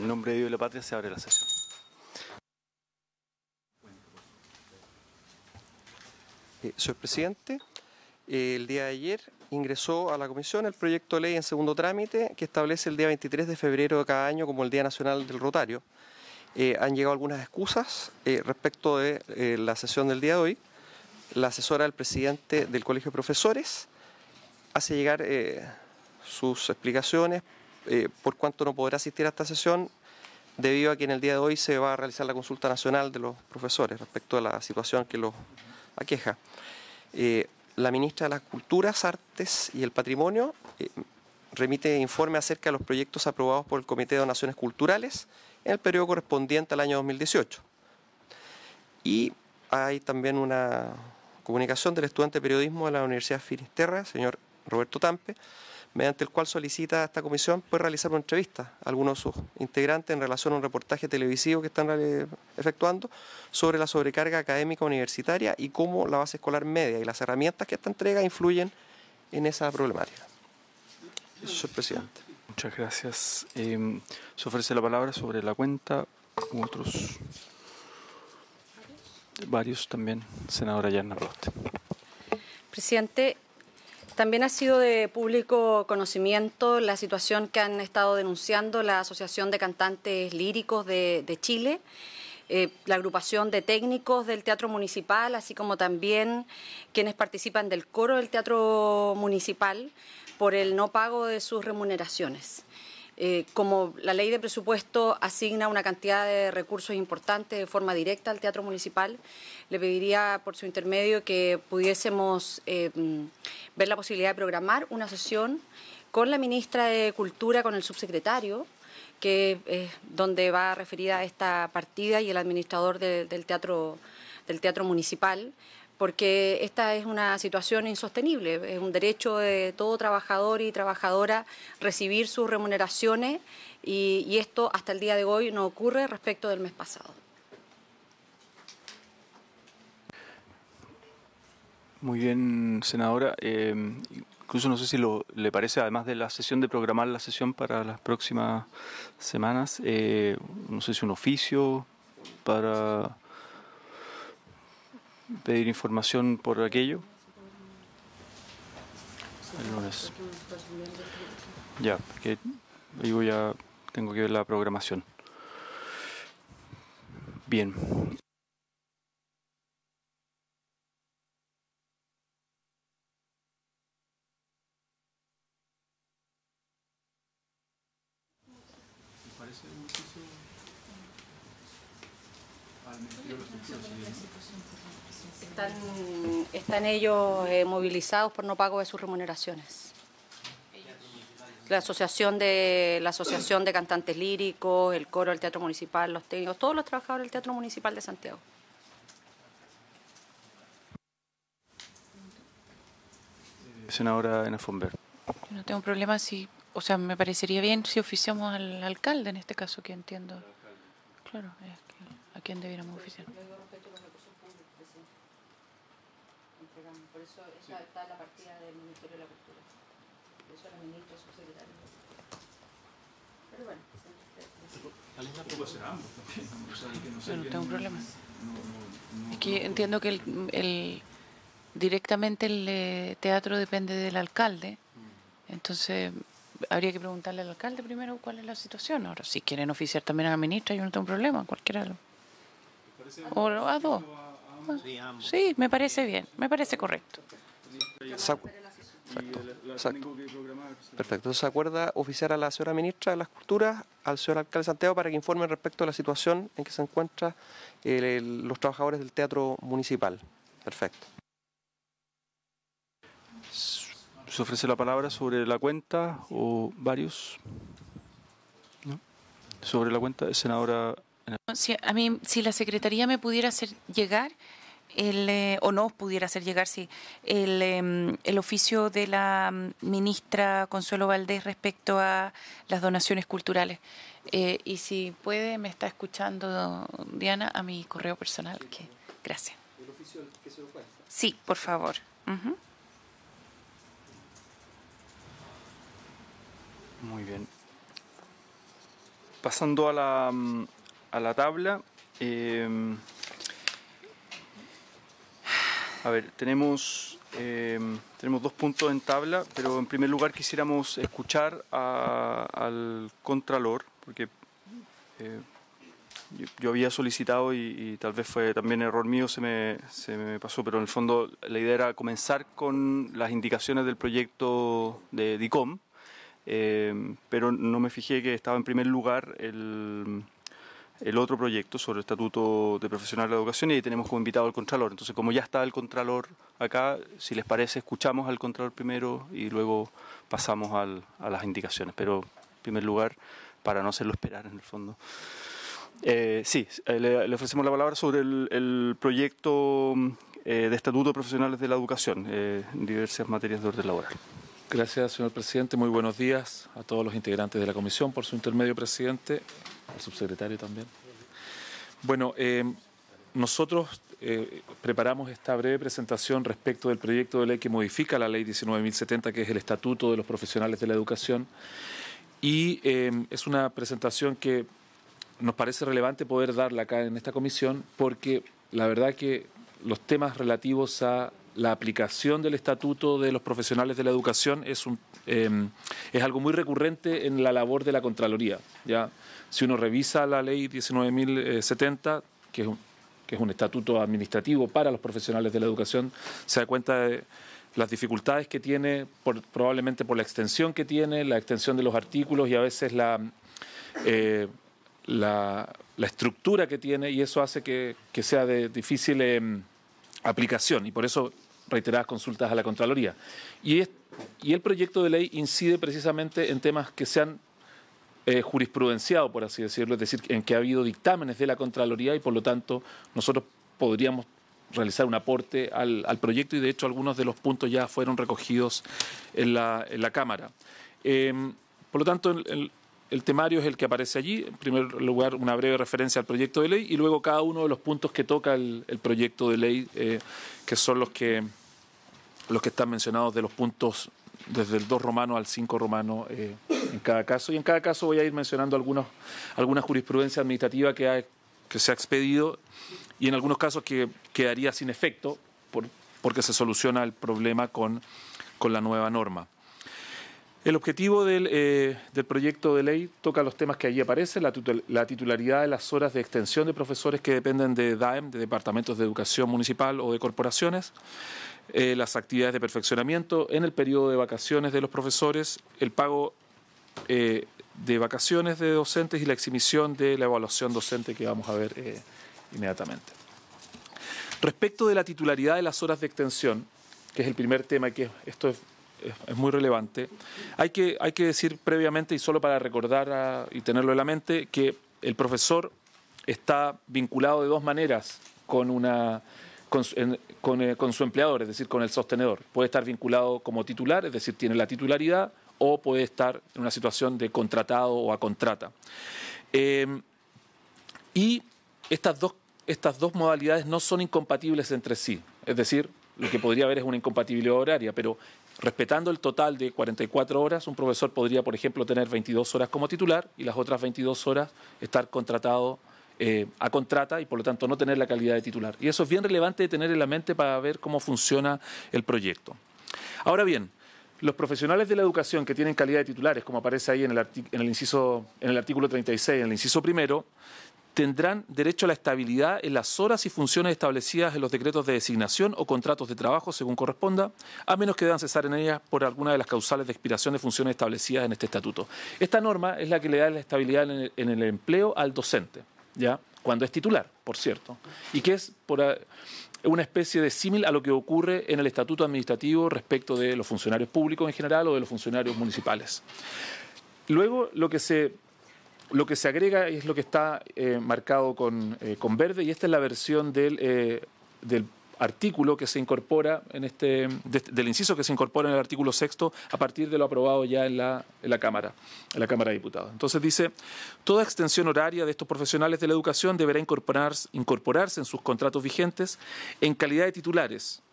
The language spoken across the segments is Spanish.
En nombre de Dios y la patria se abre la sesión. Señor presidente, el día de ayer ingresó a la comisión el proyecto de ley en segundo trámite que establece el día 23 de febrero de cada año como el Día Nacional del Rotario. Han llegado algunas excusas respecto de la sesión del día de hoy. La asesora del presidente del Colegio de Profesores hace llegar sus explicaciones por cuánto no podrá asistir a esta sesión debido a que en el día de hoy se va a realizar la consulta nacional de los profesores respecto a la situación que los aqueja. La ministra de las Culturas, Artes y el Patrimonio remite informe acerca de los proyectos aprobados por el Comité de Donaciones Culturales en el periodo correspondiente al año 2018. Y hay también una comunicación del estudiante de periodismo de la Universidad Finisterra, señor Roberto Tampe, mediante el cual solicita a esta comisión realizar una entrevista a algunos de sus integrantes en relación a un reportaje televisivo que están efectuando sobre la sobrecarga académica universitaria y cómo la base escolar media y las herramientas que esta entrega influyen en esa problemática. Eso, señor presidente. Muchas gracias. Se ofrece la palabra sobre la cuenta u otros. Varios también. Senadora Yarna Proboste. Presidente, también ha sido de público conocimiento la situación que han estado denunciando la Asociación de Cantantes Líricos de Chile, la agrupación de técnicos del Teatro Municipal, así como también quienes participan del coro del Teatro Municipal por el no pago de sus remuneraciones. Como la ley de presupuesto asigna una cantidad de recursos importantes de forma directa al Teatro Municipal, le pediría por su intermedio que pudiésemos ver la posibilidad de programar una sesión con la ministra de Cultura, con el subsecretario, que es donde va referida esta partida, y el administrador del Teatro Municipal, porque esta es una situación insostenible. Es un derecho de todo trabajador y trabajadora recibir sus remuneraciones y esto hasta el día de hoy no ocurre respecto del mes pasado. Muy bien, senadora. Incluso no sé si le parece, además de la sesión, de programar la sesión para las próximas semanas, no sé si un oficio para pedir información por aquello. El lunes. Ya, porque digo, ya tengo que ver la programación. Bien. Están ellos movilizados por no pago de sus remuneraciones. La asociación de cantantes líricos, el coro del Teatro Municipal, los técnicos, todos los trabajadores del Teatro Municipal de Santiago. Senadora Ena Fomber. Yo no tengo problema si, o sea, me parecería bien si oficiamos al alcalde en este caso, que entiendo. Claro, es que a quién debiéramos oficiar. Por eso esa está la partida del Ministerio de la Cultura. Por eso la ministra, subsecretaria. Pero bueno. Yo no tengo problema. Es que entiendo que directamente el teatro depende del alcalde, entonces habría que preguntarle al alcalde primero cuál es la situación. Ahora, si quieren oficiar también a la ministra, yo no tengo problema, cualquiera. O a dos. Sí, me parece bien, me parece correcto. Exacto. Perfecto. Entonces se acuerda oficiar a la señora ministra de las Culturas, al señor alcalde de Santiago, para que informen respecto a la situación en que se encuentran los trabajadores del Teatro Municipal. Perfecto. ¿Se ofrece la palabra sobre la cuenta o varios? ¿No? Sobre la cuenta, senadora. A mí, si la Secretaría me pudiera hacer llegar, o nos pudiera hacer llegar, sí, el oficio de la ministra Consuelo Valdés respecto a las donaciones culturales. Y si puede, me está escuchando Diana, a mi correo personal. Gracias. ¿El oficio que se lo cuenta? Sí, por favor. Muy bien. pasando a la tabla, a ver, tenemos 2 puntos en tabla, pero en primer lugar quisiéramos escuchar al Contralor, porque yo había solicitado y tal vez fue también error mío, se me pasó, pero en el fondo la idea era comenzar con las indicaciones del proyecto de DICOM, pero no me fijé que estaba en primer lugar el otro proyecto sobre el Estatuto de Profesionales de la Educación, y ahí tenemos como invitado al Contralor. Entonces, como ya está el Contralor acá, si les parece, escuchamos al Contralor primero y luego pasamos a las indicaciones. Pero, en primer lugar, para no hacerlo esperar en el fondo. Sí, le ofrecemos la palabra sobre el proyecto de Estatuto de Profesionales de la Educación en diversas materias de orden laboral. Gracias, señor presidente. Muy buenos días a todos los integrantes de la comisión, por su intermedio, presidente, al subsecretario también. Bueno, nosotros preparamos esta breve presentación respecto del proyecto de ley que modifica la ley 19.070, que es el Estatuto de los Profesionales de la Educación, y es una presentación que nos parece relevante poder darla acá en esta comisión, porque la verdad que los temas relativos a la aplicación del Estatuto de los Profesionales de la Educación es algo muy recurrente en la labor de la Contraloría. ¿Ya? Si uno revisa la ley 19.070, que es un estatuto administrativo para los profesionales de la educación, se da cuenta de las dificultades que tiene, probablemente por la extensión que tiene, la extensión de los artículos y a veces la estructura que tiene, y eso hace que sea de difícil aplicación, y por eso reiteradas consultas a la Contraloría. Y el proyecto de ley incide precisamente en temas que se han jurisprudenciado, por así decirlo, es decir, en que ha habido dictámenes de la Contraloría y por lo tanto nosotros podríamos realizar un aporte al proyecto, y de hecho algunos de los puntos ya fueron recogidos en la Cámara. Por lo tanto, el temario es el que aparece allí. En primer lugar, una breve referencia al proyecto de ley y luego cada uno de los puntos que toca el proyecto de ley, que son los que están mencionados de los puntos desde el 2 romano al 5 romano en cada caso. Y en cada caso voy a ir mencionando alguna jurisprudencia administrativa que se ha expedido y en algunos casos que quedaría sin efecto porque se soluciona el problema con la nueva norma. El objetivo del proyecto de ley toca los temas que allí aparecen: la titularidad de las horas de extensión de profesores que dependen de DAEM, de Departamentos de Educación Municipal o de corporaciones, las actividades de perfeccionamiento en el periodo de vacaciones de los profesores, el pago de vacaciones de docentes y la exhibición de la evaluación docente, que vamos a ver inmediatamente. Respecto de la titularidad de las horas de extensión, que es el primer tema, y que esto es muy relevante, hay que decir previamente, y solo para recordar y tenerlo en la mente, que el profesor está vinculado de dos maneras con su empleador, es decir, con el sostenedor. Puede estar vinculado como titular, es decir, tiene la titularidad, o puede estar en una situación de contratado o a contrata. Y estas dos modalidades no son incompatibles entre sí, es decir, lo que podría haber es una incompatibilidad horaria, pero respetando el total de 44 horas, un profesor podría, por ejemplo, tener 22 horas como titular y las otras 22 horas estar contratado a contrata y, por lo tanto, no tener la calidad de titular. Y eso es bien relevante de tener en la mente para ver cómo funciona el proyecto. Ahora bien, los profesionales de la educación que tienen calidad de titulares, como aparece ahí en el artículo 36, en el inciso primero, tendrán derecho a la estabilidad en las horas y funciones establecidas en los decretos de designación o contratos de trabajo, según corresponda, a menos que deban cesar en ellas por alguna de las causales de expiración de funciones establecidas en este estatuto. Esta norma es la que le da la estabilidad en el empleo al docente, ¿ya? Cuando es titular, por cierto, y que es una especie de símil a lo que ocurre en el estatuto administrativo respecto de los funcionarios públicos en general o de los funcionarios municipales. Luego, lo que se agrega es lo que está marcado con verde, y esta es la versión del artículo que se incorpora del inciso que se incorpora en el artículo 6º a partir de lo aprobado ya en la Cámara de Diputados. Entonces dice: toda extensión horaria de estos profesionales de la educación deberá incorporarse en sus contratos vigentes en calidad de titulares,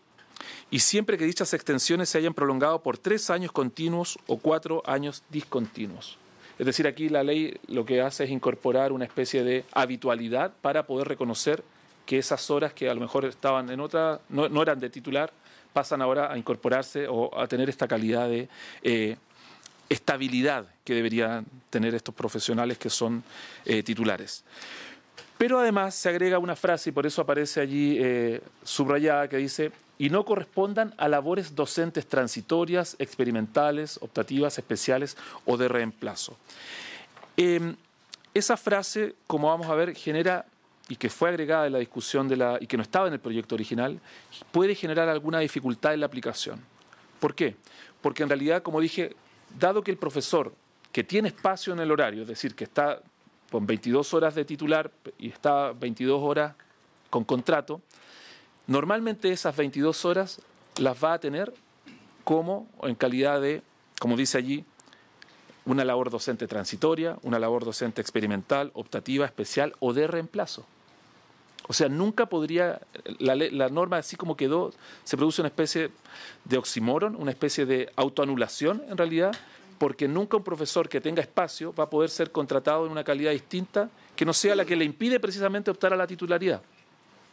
y siempre que dichas extensiones se hayan prolongado por 3 años continuos o 4 años discontinuos. Es decir, aquí la ley lo que hace es incorporar una especie de habitualidad para poder reconocer que esas horas que a lo mejor estaban en otra, no eran de titular, pasan ahora a incorporarse o a tener esta calidad de estabilidad que deberían tener estos profesionales que son titulares. Pero además se agrega una frase, y por eso aparece allí subrayada, que dice: y no correspondan a labores docentes transitorias, experimentales, optativas, especiales o de reemplazo. Esa frase, como vamos a ver, genera, y que fue agregada en la discusión y que no estaba en el proyecto original, puede generar alguna dificultad en la aplicación. ¿Por qué? Porque en realidad, como dije, dado que el profesor que tiene espacio en el horario, es decir, que está con 22 horas de titular y está 22 horas con contrato, normalmente esas 22 horas las va a tener en calidad de, como dice allí, una labor docente transitoria, una labor docente experimental, optativa, especial o de reemplazo. O sea, nunca podría, la norma así como quedó, se produce una especie de oxímoron, una especie de autoanulación en realidad, porque nunca un profesor que tenga espacio va a poder ser contratado en una calidad distinta que no sea la que le impide precisamente optar a la titularidad.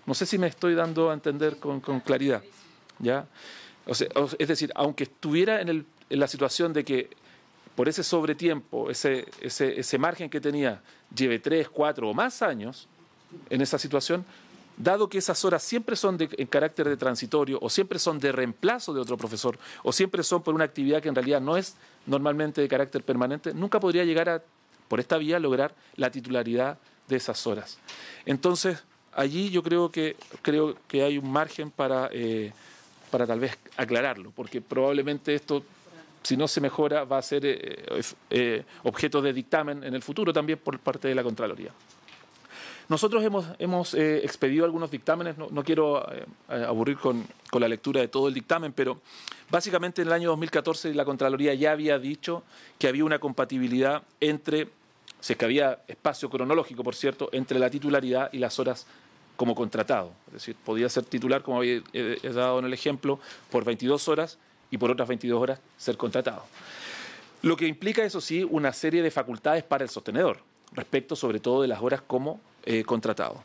No sé si me estoy dando a entender con claridad, ¿ya? O sea, es decir, aunque estuviera en la situación de que por ese sobretiempo, ese margen que tenía, lleve 3, 4 o más años en esa situación, dado que esas horas siempre son en carácter de transitorio o siempre son de reemplazo de otro profesor o siempre son por una actividad que en realidad no es normalmente de carácter permanente, nunca podría llegar por esta vía, lograr la titularidad de esas horas. Entonces, allí yo creo que hay un margen para tal vez aclararlo, porque probablemente esto, si no se mejora, va a ser objeto de dictamen en el futuro también por parte de la Contraloría. Nosotros hemos expedido algunos dictámenes, no quiero aburrir con la lectura de todo el dictamen, pero básicamente en el año 2014 la Contraloría ya había dicho que había una compatibilidad entre, si es que había espacio cronológico, por cierto, entre la titularidad y las horas como contratado. Es decir, podía ser titular, como había dado en el ejemplo, por 22 horas y por otras 22 horas ser contratado. Lo que implica, eso sí, una serie de facultades para el sostenedor, respecto sobre todo de las horas como contratado.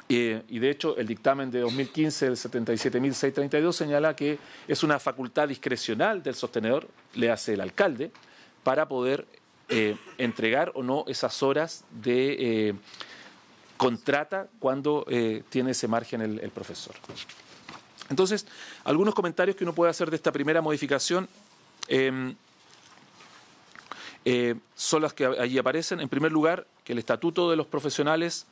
Y de hecho el dictamen de 2015 del 77.632 señala que es una facultad discrecional del sostenedor, le hace el alcalde, para poder entregar o no esas horas de contrata cuando tiene ese margen el profesor. Entonces, algunos comentarios que uno puede hacer de esta primera modificación son las que allí aparecen. En primer lugar, que el Estatuto de los Profesionales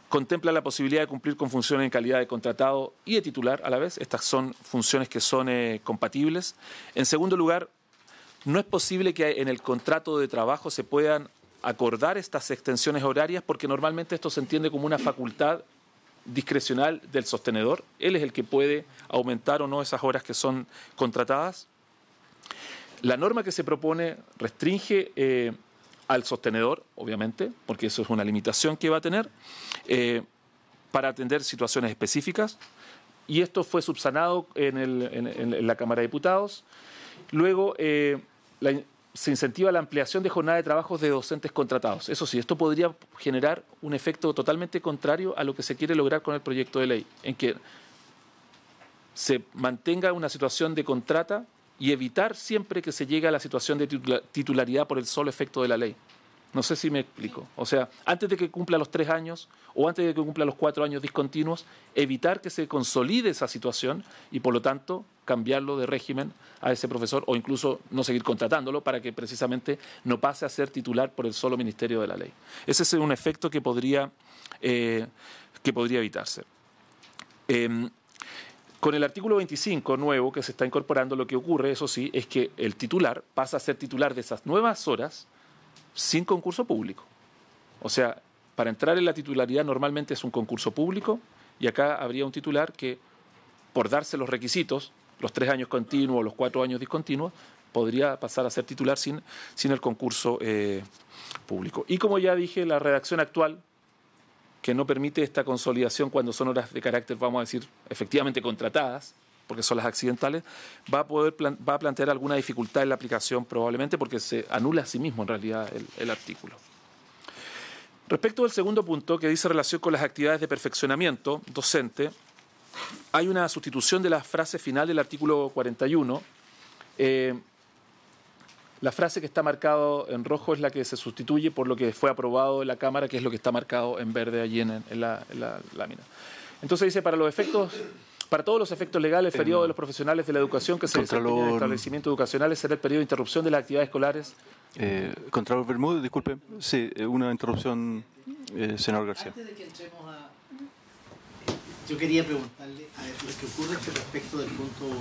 contempla la posibilidad de cumplir con funciones en calidad de contratado y de titular a la vez. Estas son funciones que son compatibles. En segundo lugar, no es posible que en el contrato de trabajo se puedan acordar estas extensiones horarias porque normalmente esto se entiende como una facultad discrecional del sostenedor. Él es el que puede aumentar o no esas horas que son contratadas. La norma que se propone restringe al sostenedor, obviamente, porque eso es una limitación que va a tener, para atender situaciones específicas, y esto fue subsanado en la Cámara de Diputados. Luego, se incentiva la ampliación de jornada de trabajos de docentes contratados. Eso sí, esto podría generar un efecto totalmente contrario a lo que se quiere lograr con el proyecto de ley, en que se mantenga una situación de contrata y evitar siempre que se llegue a la situación de titularidad por el solo efecto de la ley. No sé si me explico. O sea, antes de que cumpla los 3 años o antes de que cumpla los 4 años discontinuos, evitar que se consolide esa situación y, por lo tanto, cambiarlo de régimen a ese profesor o incluso no seguir contratándolo para que precisamente no pase a ser titular por el solo ministerio de la ley. Ese es un efecto que podría evitarse. Con el artículo 25 nuevo que se está incorporando, lo que ocurre, eso sí, es que el titular pasa a ser titular de esas nuevas horas sin concurso público. O sea, para entrar en la titularidad normalmente es un concurso público y acá habría un titular que, por darse los requisitos, los 3 años continuos, los 4 años discontinuos, podría pasar a ser titular sin el concurso público. Y como ya dije, la redacción actual, que no permite esta consolidación cuando son horas de carácter, vamos a decir, efectivamente contratadas, porque son las accidentales, va a plantear alguna dificultad en la aplicación probablemente porque se anula a sí mismo en realidad el artículo. Respecto del segundo punto, que dice relación con las actividades de perfeccionamiento docente, hay una sustitución de la frase final del artículo 41. La frase que está marcado en rojo es la que se sustituye por lo que fue aprobado en la Cámara, que es lo que está marcado en verde allí en la lámina. Entonces dice, para todos los efectos legales, el periodo de los profesionales de la educación que se desempeñan en establecimientos educacionales será el periodo de interrupción de las actividades escolares. Contralor Bermúdez, disculpe. Sí, una interrupción, senador García. Antes de que entremos a... Yo quería preguntarle, a ver, lo que ocurre es que respecto del punto 1,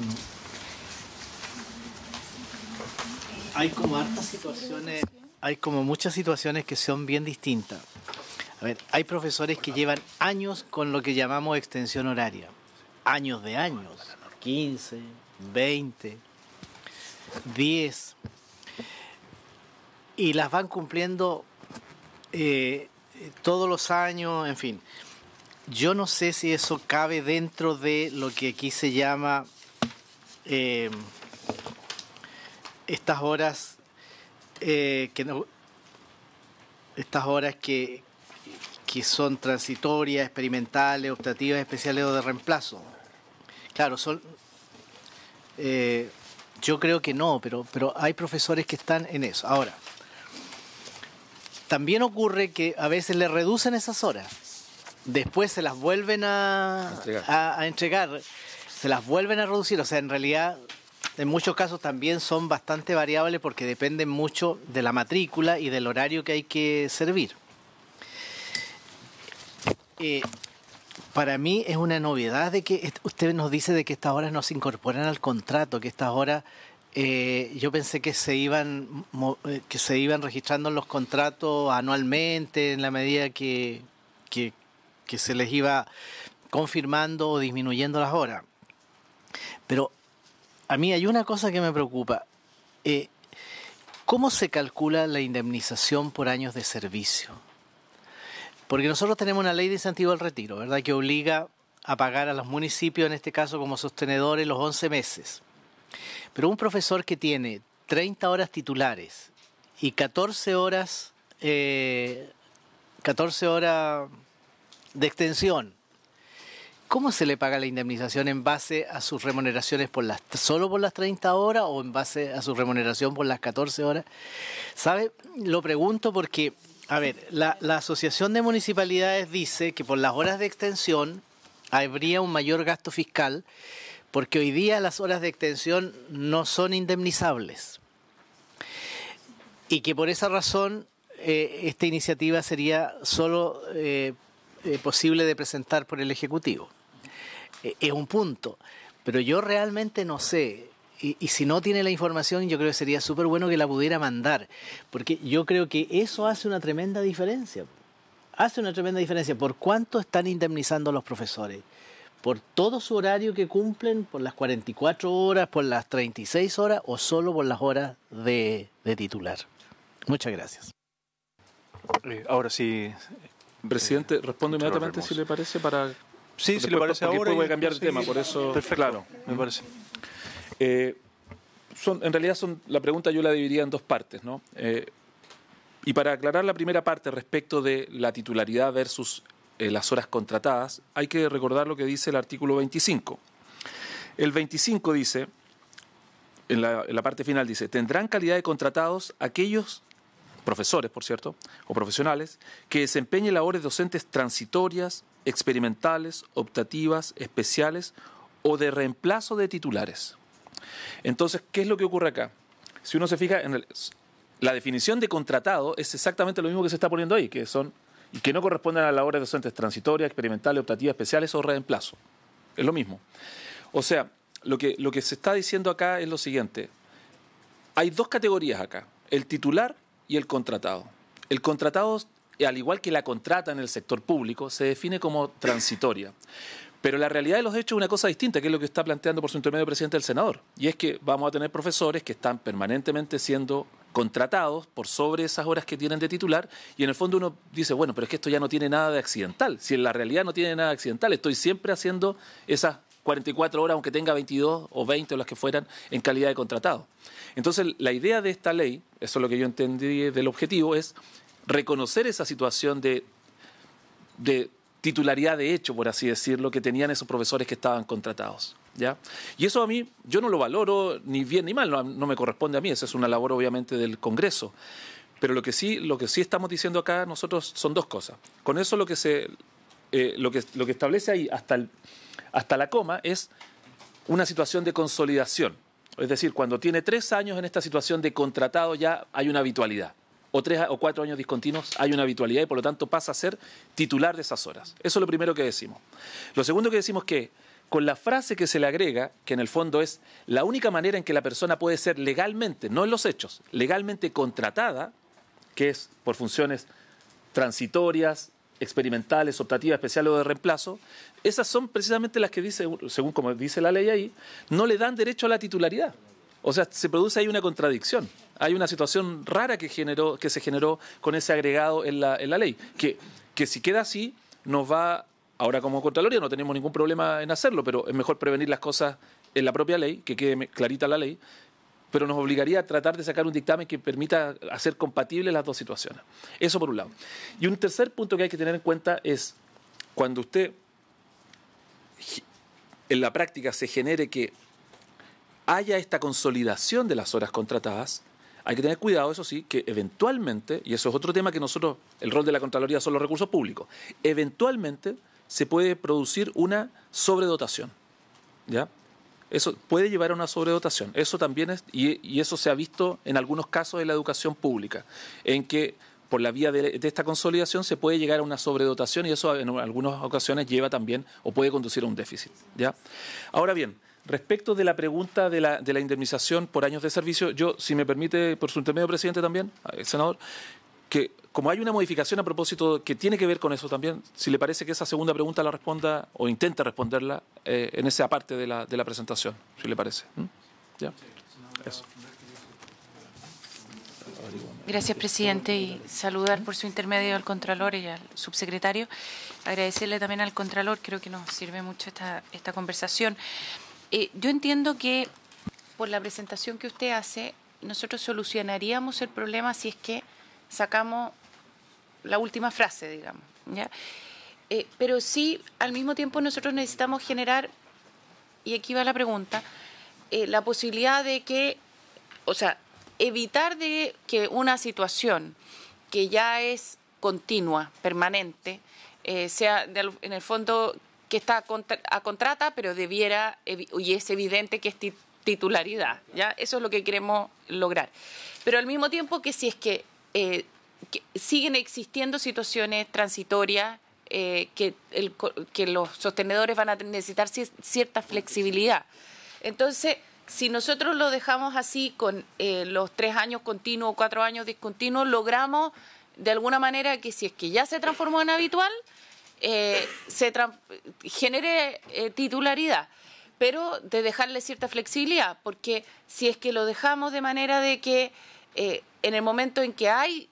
hay como hartas situaciones, hay como muchas situaciones que son bien distintas. A ver, hay profesores que llevan años con lo que llamamos extensión horaria. Años de años, 15, 20, 10, y las van cumpliendo todos los años, en fin. Yo no sé si eso cabe dentro de lo que aquí se llama estas horas que son transitorias, experimentales, optativas, especiales o de reemplazo. Claro, yo creo que no, pero hay profesores que están en eso. Ahora, también ocurre que a veces le reducen esas horas, después se las vuelven a entregar, se las vuelven a reducir, o sea, en realidad en muchos casos también son bastante variables porque dependen mucho de la matrícula y del horario que hay que servir. Para mí es una novedad de que usted nos dice de que estas horas no se incorporan al contrato, que estas horas yo pensé que se iban registrando en los contratos anualmente en la medida que se les iba confirmando o disminuyendo las horas. Pero a mí hay una cosa que me preocupa. ¿Cómo se calcula la indemnización por años de servicio? Porque nosotros tenemos una ley de incentivo al retiro, ¿verdad?, que obliga a pagar a los municipios, en este caso como sostenedores, los 11 meses. Pero un profesor que tiene 30 horas titulares y 14 horas de extensión, ¿cómo se le paga la indemnización? ¿En base a sus remuneraciones solo por las 30 horas o en base a su remuneración por las 14 horas? ¿Sabe? Lo pregunto porque, a ver, la Asociación de Municipalidades dice que por las horas de extensión habría un mayor gasto fiscal porque hoy día las horas de extensión no son indemnizables y que por esa razón esta iniciativa sería solo posible de presentar por el Ejecutivo. Es un punto, pero yo realmente no sé, y si no tiene la información yo creo que sería súper bueno que la pudiera mandar, porque yo creo que eso hace una tremenda diferencia. Hace una tremenda diferencia. ¿Por cuánto están indemnizando los profesores? ¿Por todo su horario que cumplen? ¿Por las 44 horas? ¿Por las 36 horas? ¿O solo por las horas de titular? Muchas gracias. Ahora sí. Presidente, responde inmediatamente si le parece para... Sí, si le parece ahora. Después voy a cambiar de tema, por eso... Perfecto, claro, me parece. En realidad la pregunta yo la dividiría en dos partes, ¿no? Y para aclarar la primera parte respecto de la titularidad versus las horas contratadas, hay que recordar lo que dice el artículo 25. El 25 dice, en la parte final dice, tendrán calidad de contratados aquellos profesores, por cierto, o profesionales, que desempeñen labores docentes transitorias, experimentales, optativas, especiales o de reemplazo de titulares. Entonces, ¿qué es lo que ocurre acá? Si uno se fija en la definición de contratado es exactamente lo mismo que se está poniendo ahí, que no corresponden a labores docentes transitorias, experimentales, optativas, especiales o reemplazo. Es lo mismo. O sea, lo que se está diciendo acá es lo siguiente. Hay dos categorías acá, el titular y el contratado. El contratado, al igual que la contrata en el sector público, se define como transitoria. Pero la realidad de los hechos es una cosa distinta, que es lo que está planteando por su intermedio el presidente del senador. Y es que vamos a tener profesores que están permanentemente siendo contratados por sobre esas horas que tienen de titular, y en el fondo uno dice, bueno, pero es que esto ya no tiene nada de accidental. Si en la realidad no tiene nada de accidental, estoy siempre haciendo esas 44 horas, aunque tenga 22 o 20 o las que fueran, en calidad de contratado. Entonces, la idea de esta ley, eso es lo que yo entendí del objetivo, es reconocer esa situación de titularidad de hecho, por así decirlo, que tenían esos profesores que estaban contratados, ¿ya? Y eso a mí, yo no lo valoro ni bien ni mal, no me corresponde a mí, esa es una labor obviamente del Congreso. Pero lo que sí estamos diciendo acá nosotros son dos cosas. Con eso lo que establece ahí hasta la coma es una situación de consolidación. Es decir, cuando tiene 3 años en esta situación de contratado ya hay una habitualidad. O 3 o 4 años discontinuos hay una habitualidad y por lo tanto pasa a ser titular de esas horas. Eso es lo primero que decimos. Lo segundo que decimos es que con la frase que se le agrega, que en el fondo es la única manera en que la persona puede ser legalmente, no en los hechos, legalmente contratada, que es por funciones transitorias, experimentales, optativas, especiales o de reemplazo, esas son precisamente las que dice, según como dice la ley ahí, no le dan derecho a la titularidad. O sea, se produce ahí una contradicción. Hay una situación rara que se generó con ese agregado en la ley, que si queda así, nos va, ahora como Contraloría no tenemos ningún problema en hacerlo, pero es mejor prevenir las cosas en la propia ley, que quede clarita la ley, pero nos obligaría a tratar de sacar un dictamen que permita hacer compatibles las dos situaciones. Eso por un lado. Y un tercer punto que hay que tener en cuenta es cuando usted en la práctica se genere que haya esta consolidación de las horas contratadas, hay que tener cuidado, eso sí, que eventualmente, y eso es otro tema que nosotros, el rol de la Contraloría son los recursos públicos, eventualmente se puede producir una sobredotación, ¿ya? Eso puede llevar a una sobredotación. Eso también es, y eso se ha visto en algunos casos de la educación pública, en que por la vía de esta consolidación se puede llegar a una sobredotación y eso en algunas ocasiones lleva también o puede conducir a un déficit, ¿ya? Ahora bien, respecto de la pregunta de la indemnización por años de servicio, yo, si me permite, por su intermedio, presidente, también, senador, que como hay una modificación a propósito que tiene que ver con eso también, si le parece que esa segunda pregunta la responda o intente responderla en esa parte de la presentación, si le parece. ¿Ya? Eso. Gracias, presidente, y saludar por su intermedio al Contralor y al subsecretario. Agradecerle también al Contralor, creo que nos sirve mucho esta conversación. Yo entiendo que por la presentación que usted hace, nosotros solucionaríamos el problema si es que sacamos la última frase, digamos, ¿ya? Pero sí, al mismo tiempo nosotros necesitamos generar, y aquí va la pregunta, la posibilidad de que, o sea, evitar de que una situación que ya es continua, permanente, sea en el fondo que está a contrata, pero debiera, y es evidente que es titularidad, ¿ya? Eso es lo que queremos lograr. Pero al mismo tiempo que si es que siguen existiendo situaciones transitorias que los sostenedores van a necesitar cierta flexibilidad. Entonces, si nosotros lo dejamos así con los 3 años continuos, 4 años discontinuos, logramos de alguna manera que si es que ya se transformó en habitual, genere titularidad, pero de dejarle cierta flexibilidad, porque si es que lo dejamos de manera de que en el momento en que hay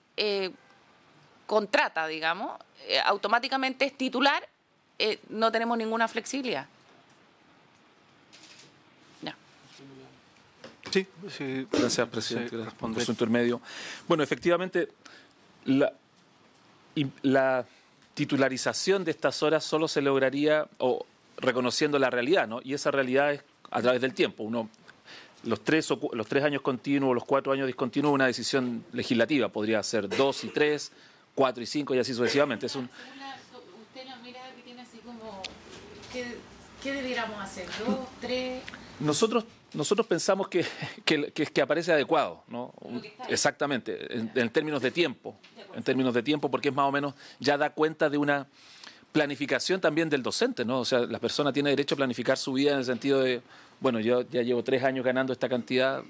contrata, digamos, automáticamente es titular, no tenemos ninguna flexibilidad. No. Sí, sí. Gracias, presidente. Sí, Gracias por su intermedio. Bueno, efectivamente, la titularización de estas horas solo se lograría reconociendo la realidad, ¿no? Y esa realidad es a través del tiempo. Los 3 años continuos, los 4 años discontinuos, una decisión legislativa. Podría ser 2 y 3, 4 y 5 y así sucesivamente. Usted la mirada que tiene así como, ¿qué debiéramos hacer? ¿2, 3? Nosotros pensamos que aparece adecuado, ¿no? Exactamente, en términos de tiempo. En términos de tiempo, porque es más o menos, ya da cuenta de una planificación también del docente, ¿no? O sea, la persona tiene derecho a planificar su vida en el sentido de, bueno, yo ya llevo 3 años ganando esta cantidad,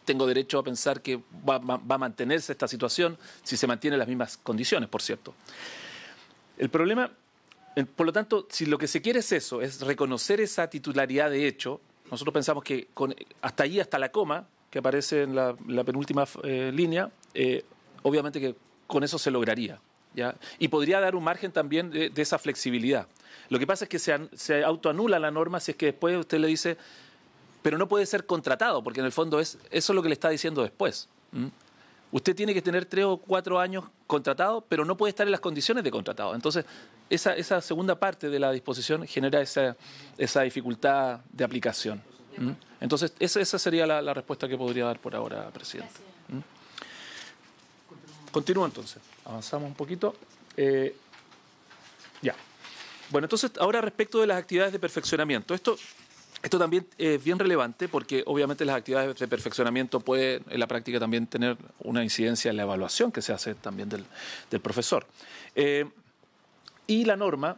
tengo derecho a pensar que va a mantenerse esta situación si se mantienen las mismas condiciones, por cierto. El problema, por lo tanto, si lo que se quiere es eso, es reconocer esa titularidad de hecho, nosotros pensamos que hasta allí, hasta la coma, que aparece en la penúltima línea, obviamente que con eso se lograría, ¿ya? Y podría dar un margen también de esa flexibilidad. Lo que pasa es que se autoanula la norma si es que después usted le dice, pero no puede ser contratado, porque en el fondo eso es lo que le está diciendo después. Usted tiene que tener 3 o 4 años contratado, pero no puede estar en las condiciones de contratado. Entonces, esa segunda parte de la disposición genera esa dificultad de aplicación. Entonces, esa sería la respuesta que podría dar por ahora, presidente. Continúo entonces. Avanzamos un poquito. Ya. Bueno, entonces, ahora respecto de las actividades de perfeccionamiento. Esto también es bien relevante porque obviamente las actividades de perfeccionamiento pueden en la práctica también tener una incidencia en la evaluación que se hace también del profesor. Y la norma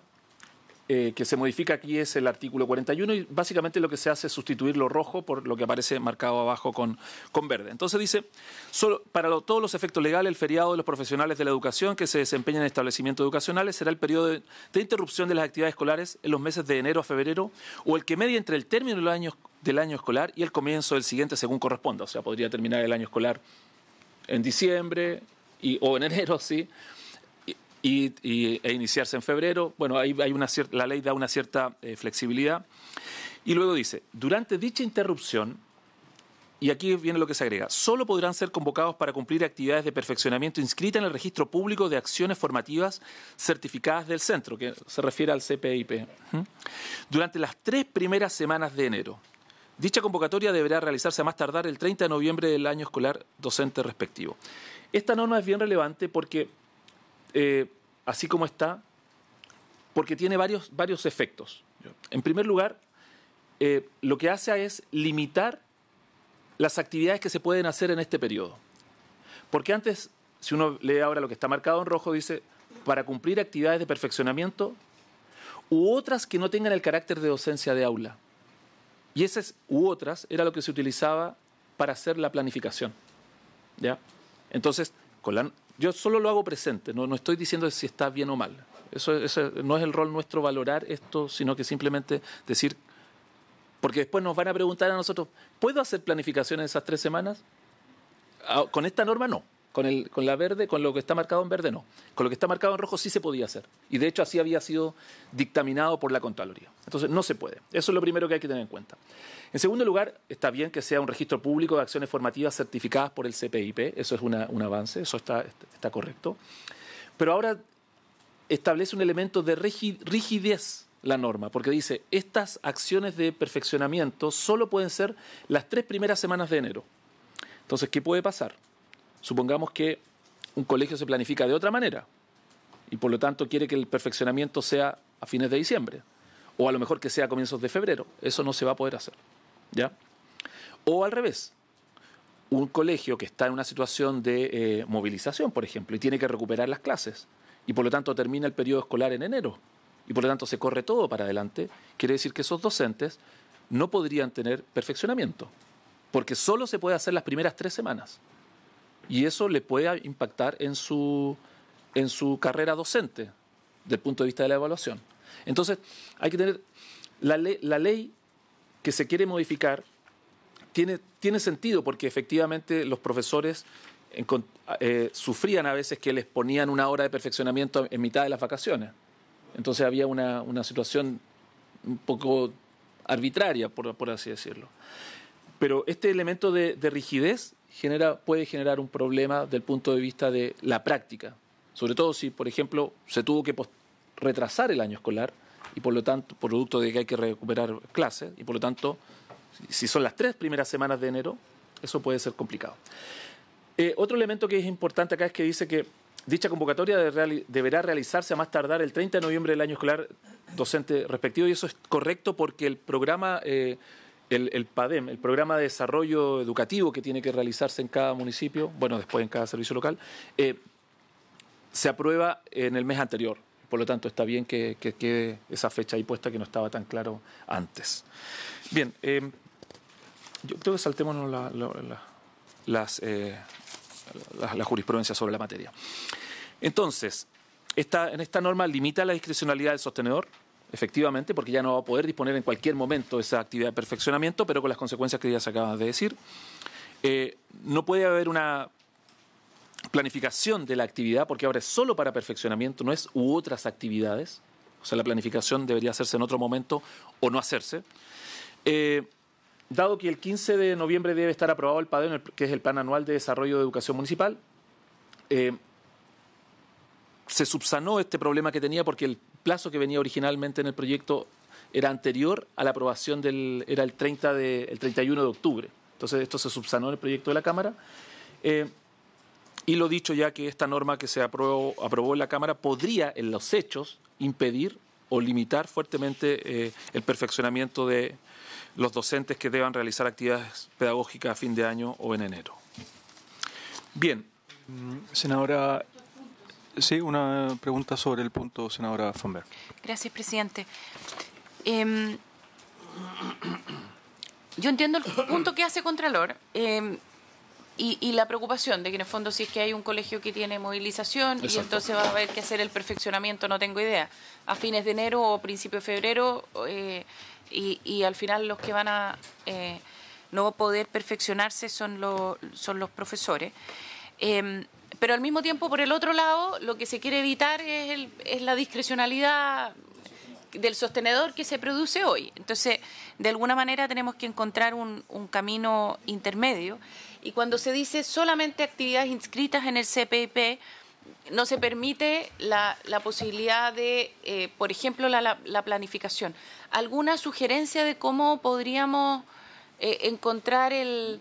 que se modifica aquí es el artículo 41 y básicamente lo que se hace es sustituir lo rojo por lo que aparece marcado abajo con verde. Entonces dice, para todos los efectos legales, el feriado de los profesionales de la educación que se desempeñan en establecimientos educacionales será el periodo de interrupción de las actividades escolares en los meses de enero a febrero o el que media entre el término del año escolar y el comienzo del siguiente según corresponda. O sea, podría terminar el año escolar en diciembre o en enero, sí, e iniciarse en febrero. Bueno, ahí la ley da una cierta flexibilidad. Y luego dice, durante dicha interrupción, y aquí viene lo que se agrega, solo podrán ser convocados para cumplir actividades de perfeccionamiento inscritas en el registro público de acciones formativas certificadas del centro, que se refiere al CPIP, durante las 3 primeras semanas de enero. Dicha convocatoria deberá realizarse a más tardar el 30 de noviembre del año escolar docente respectivo. Esta norma es bien relevante porque así como está, porque tiene varios efectos. En primer lugar, lo que hace es limitar las actividades que se pueden hacer en este periodo. Porque antes, si uno lee ahora lo que está marcado en rojo, dice, para cumplir actividades de perfeccionamiento u otras que no tengan el carácter de docencia de aula. Y esas u otras era lo que se utilizaba para hacer la planificación. ¿Ya? Entonces, yo solo lo hago presente, no estoy diciendo si está bien o mal. Eso no es el rol nuestro valorar esto, sino que simplemente decir, porque después nos van a preguntar a nosotros, ¿puedo hacer planificación en esas 3 semanas? Con esta norma no, con la verde, con lo que está marcado en verde no. Con lo que está marcado en rojo sí se podía hacer. Y de hecho así había sido dictaminado por la Contraloría. Entonces no se puede. Eso es lo primero que hay que tener en cuenta. En segundo lugar, está bien que sea un registro público de acciones formativas certificadas por el CPIP. Eso es un avance, eso está correcto. Pero ahora establece un elemento de rigidez la norma, porque dice, estas acciones de perfeccionamiento solo pueden ser las 3 primeras semanas de enero. Entonces, ¿qué puede pasar? Supongamos que un colegio se planifica de otra manera y por lo tanto quiere que el perfeccionamiento sea a fines de diciembre o a lo mejor que sea a comienzos de febrero. Eso no se va a poder hacer, ¿ya? O al revés, un colegio que está en una situación de movilización, por ejemplo, y tiene que recuperar las clases y por lo tanto termina el periodo escolar en enero y por lo tanto se corre todo para adelante, quiere decir que esos docentes no podrían tener perfeccionamiento porque solo se puede hacer las primeras 3 semanas. Y eso le puede impactar en su carrera docente, desde el punto de vista de la evaluación. Entonces, hay que tener la ley que se quiere modificar tiene sentido porque efectivamente los profesores sufrían a veces que les ponían una hora de perfeccionamiento en mitad de las vacaciones. Entonces había una situación un poco arbitraria, por así decirlo. Pero este elemento de rigidez puede generar un problema del punto de vista de la práctica. Sobre todo si, por ejemplo, se tuvo que retrasar el año escolar y por lo tanto, producto de que hay que recuperar clases, y por lo tanto, si son las 3 primeras semanas de enero, eso puede ser complicado. Otro elemento que es importante acá es que dice que dicha convocatoria deberá realizarse a más tardar el 30 de noviembre del año escolar docente respectivo, y eso es correcto porque el programa, el PADEM, el Programa de Desarrollo Educativo que tiene que realizarse en cada municipio, bueno, después en cada servicio local, se aprueba en el mes anterior. Por lo tanto, está bien que quede esa fecha ahí puesta que no estaba tan claro antes. Bien, yo creo que saltémonos la jurisprudencia sobre la materia. Entonces, en esta norma limita la discrecionalidad del sostenedor, efectivamente, porque ya no va a poder disponer en cualquier momento esa actividad de perfeccionamiento, pero con las consecuencias que ya se acaban de decir. No puede haber una planificación de la actividad, porque ahora es solo para perfeccionamiento, no es u otras actividades, O sea, la planificación debería hacerse en otro momento o no hacerse. Dado que el 15 de noviembre debe estar aprobado el PADEM, que es el Plan Anual de Desarrollo de Educación Municipal, se subsanó este problema que tenía porque el plazo que venía originalmente en el proyecto era anterior a la aprobación era el 31 de octubre. Entonces esto se subsanó en el proyecto de la Cámara. Y lo dicho ya que esta norma que se aprobó en la Cámara podría en los hechos impedir o limitar fuertemente el perfeccionamiento de los docentes que deban realizar actividades pedagógicas a fin de año o en enero. Bien. Senadora, sí, una pregunta sobre el punto, senadora Fonberg. Gracias, presidente. Yo entiendo el punto que hace Contralor y la preocupación de que en el fondo si es que hay un colegio que tiene movilización. Exacto. Y entonces va a haber que hacer el perfeccionamiento, no tengo idea, a fines de enero o principios de febrero y al final los que van a no poder perfeccionarse son los profesores. Pero al mismo tiempo, por el otro lado, lo que se quiere evitar es la discrecionalidad del sostenedor que se produce hoy. Entonces, de alguna manera tenemos que encontrar un camino intermedio. Y cuando se dice solamente actividades inscritas en el CPIP, no se permite la posibilidad de, por ejemplo, la planificación. ¿Alguna sugerencia de cómo podríamos encontrar el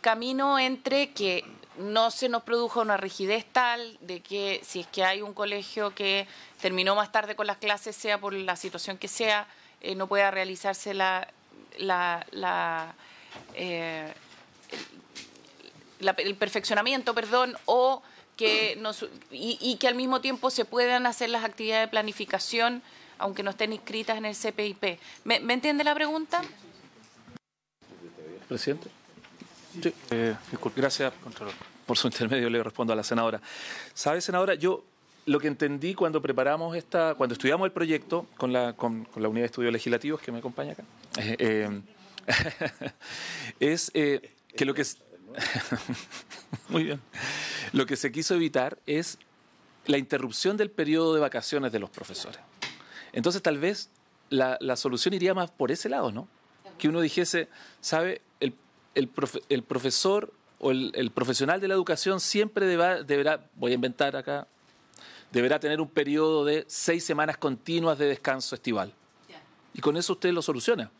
camino entre que no se nos produjo una rigidez tal de que si es que hay un colegio que terminó más tarde con las clases, sea por la situación que sea, no pueda realizarse el perfeccionamiento, o que y que al mismo tiempo se puedan hacer las actividades de planificación, aunque no estén inscritas en el CPIP. ¿Me entiende la pregunta? Presidente. Sí. Disculpe, gracias por su intermedio, le respondo a la senadora. ¿Sabe, senadora? Yo lo que entendí cuando preparamos cuando estudiamos el proyecto con la Unidad de Estudios Legislativos que me acompaña acá, es que lo que es muy bien. Lo que se quiso evitar es la interrupción del periodo de vacaciones de los profesores. Entonces, tal vez la solución iría más por ese lado, ¿no? Que uno dijese, ¿sabe? El profesor o el profesional de la educación siempre deberá, voy a inventar acá, deberá tener un periodo de 6 semanas continuas de descanso estival. Y con eso usted lo soluciona.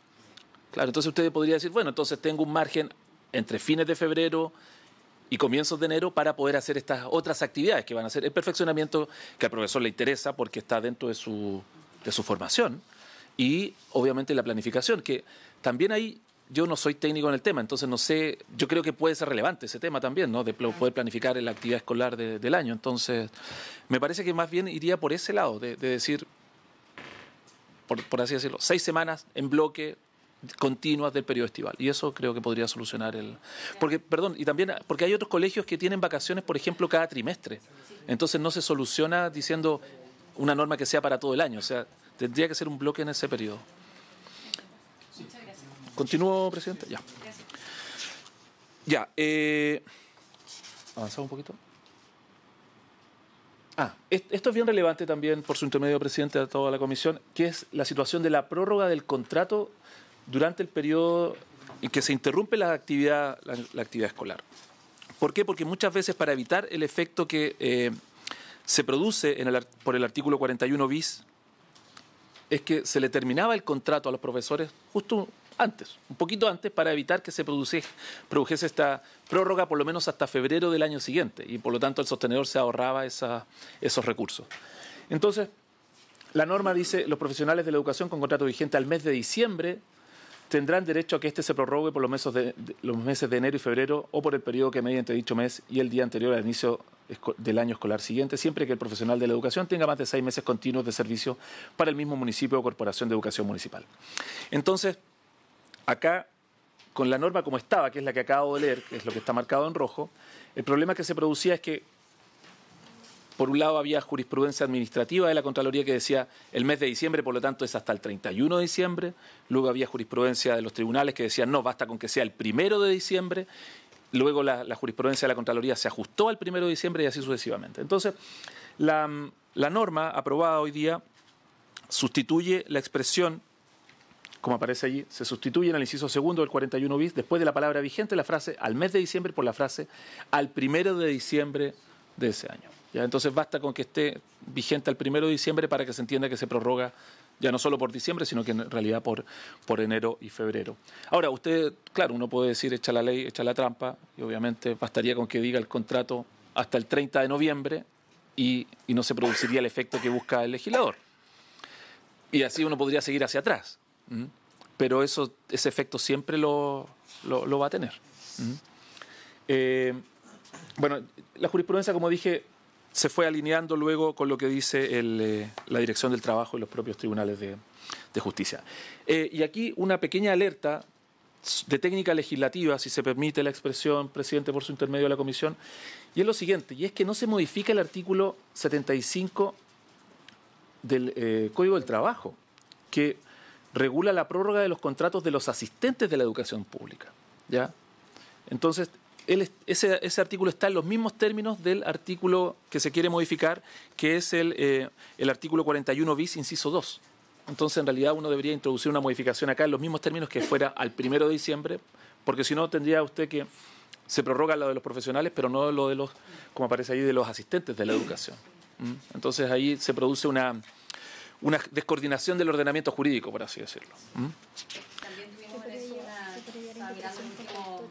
Claro, entonces usted podría decir, bueno, entonces tengo un margen entre fines de febrero y comienzos de enero para poder hacer estas otras actividades que van a ser el perfeccionamiento que al profesor le interesa porque está dentro de su formación y obviamente la planificación, que también ahí yo no soy técnico en el tema, entonces no sé, yo creo que puede ser relevante ese tema también, ¿no? De poder planificar la actividad escolar del año. Entonces, me parece que más bien iría por ese lado, de decir, por así decirlo, 6 semanas en bloque continuas del periodo estival. Y eso creo que podría solucionar y también porque hay otros colegios que tienen vacaciones, por ejemplo, cada trimestre. Entonces no se soluciona diciendo una norma que sea para todo el año. O sea, tendría que ser un bloque en ese periodo. ¿Continúo, presidente? Ya. Ya. ¿Avanzamos un poquito? Esto es bien relevante también por su intermedio, presidente, a toda la comisión, que es la situación de la prórroga del contrato durante el periodo en que se interrumpe la actividad escolar. ¿Por qué? Porque muchas veces para evitar el efecto que se produce por el artículo 41 bis, es que se le terminaba el contrato a los profesores justo antes, un poquito antes, para evitar que se produjese esta prórroga por lo menos hasta febrero del año siguiente y por lo tanto el sostenedor se ahorraba esos recursos. Entonces, la norma dice los profesionales de la educación con contrato vigente al mes de diciembre tendrán derecho a que éste se prorrogue por los meses de enero y febrero o por el periodo que medie entre dicho mes y el día anterior al inicio del año escolar siguiente, siempre que el profesional de la educación tenga más de 6 meses continuos de servicio para el mismo municipio o corporación de educación municipal. Entonces, acá, con la norma como estaba, que es la que acabo de leer, que es lo que está marcado en rojo, el problema que se producía es que, por un lado, había jurisprudencia administrativa de la Contraloría que decía el mes de diciembre, por lo tanto, es hasta el 31 de diciembre. Luego había jurisprudencia de los tribunales que decían no, basta con que sea el 1 de diciembre. Luego la jurisprudencia de la Contraloría se ajustó al 1 de diciembre y así sucesivamente. Entonces, la norma aprobada hoy día sustituye la expresión, como aparece allí, se sustituye en el inciso segundo del 41 bis, después de la palabra vigente, la frase al mes de diciembre por la frase al 1 de diciembre de ese año. ¿Ya? Entonces basta con que esté vigente al 1 de diciembre para que se entienda que se prorroga ya no solo por diciembre, sino que en realidad por enero y febrero. Ahora, usted, claro, uno puede decir echa la ley, echa la trampa, y obviamente bastaría con que diga el contrato hasta el 30 de noviembre y no se produciría el efecto que busca el legislador. Y así uno podría seguir hacia atrás. Pero ese efecto siempre lo va a tener. Bueno, la jurisprudencia, como dije, se fue alineando luego con lo que dice la Dirección del Trabajo y los propios tribunales de justicia. Y aquí una pequeña alerta de técnica legislativa, si se permite la expresión, presidente, por su intermedio de la comisión, y es lo siguiente, y es que no se modifica el artículo 75 del Código del Trabajo, que regula la prórroga de los contratos de los asistentes de la educación pública. ¿Ya? Entonces, ese artículo está en los mismos términos del artículo que se quiere modificar, que es el artículo 41 bis, inciso 2. Entonces, en realidad, uno debería introducir una modificación acá en los mismos términos que fuera al 1 de diciembre, porque si no, tendría usted que se prorroga lo de los profesionales, pero no lo de los, como aparece ahí, de los asistentes de la educación. Entonces, ahí se produce una descoordinación del ordenamiento jurídico, por así decirlo. También tuvimos en eso estaba mirando el último,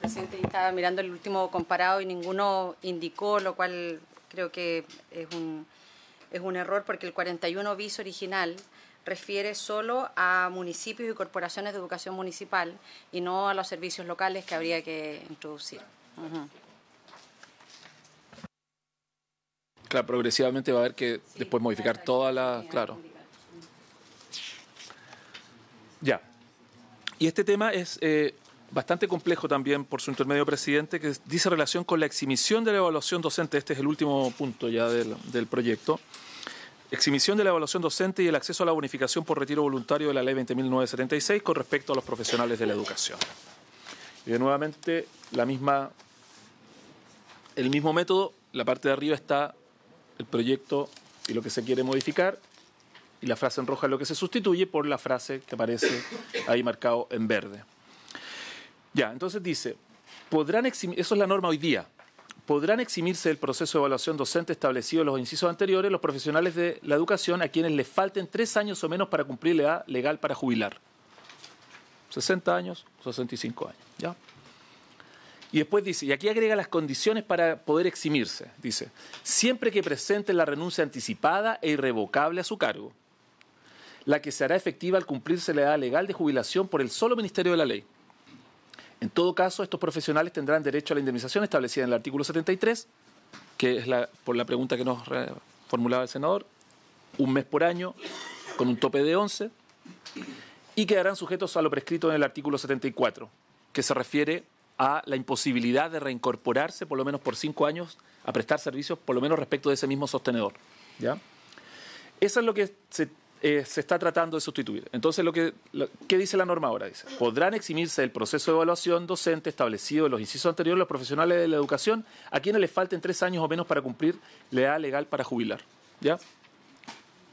presidente, estaba mirando el último comparado y ninguno indicó, lo cual creo que es un error, porque el 41 bis original refiere solo a municipios y corporaciones de educación municipal y no a los servicios locales que habría que introducir. Claro, progresivamente va a haber que después modificar toda la... Claro. Ya. Y este tema es bastante complejo también por su intermedio, presidente, que dice relación con la exhibición de la evaluación docente. Este es el último punto ya del proyecto. Exhibición de la evaluación docente y el acceso a la bonificación por retiro voluntario de la Ley 20.976 con respecto a los profesionales de la educación. Y nuevamente el mismo método. La parte de arriba está el proyecto y lo que se quiere modificar, y la frase en roja es lo que se sustituye por la frase que aparece ahí marcado en verde. Ya, entonces dice, eso es la norma hoy día, podrán eximirse del proceso de evaluación docente establecido en los incisos anteriores los profesionales de la educación a quienes les falten 3 años o menos para cumplir la edad legal para jubilar. 60 años, 65 años, ¿ya? Y después dice, y aquí agrega las condiciones para poder eximirse. Dice, siempre que presenten la renuncia anticipada e irrevocable a su cargo, la que se hará efectiva al cumplirse la edad legal de jubilación por el solo Ministerio de la Ley. En todo caso, estos profesionales tendrán derecho a la indemnización establecida en el artículo 73, que es por la pregunta que nos formulaba el senador, 1 mes por año, con un tope de 11, y quedarán sujetos a lo prescrito en el artículo 74, que se refiere a la imposibilidad de reincorporarse por lo menos por 5 años a prestar servicios por lo menos respecto de ese mismo sostenedor. ¿Ya? Eso es lo que se está tratando de sustituir. Entonces, ¿qué dice la norma ahora? Dice, podrán eximirse del proceso de evaluación docente establecido en los incisos anteriores los profesionales de la educación a quienes les falten 3 años o menos para cumplir la edad legal para jubilar. ¿Ya?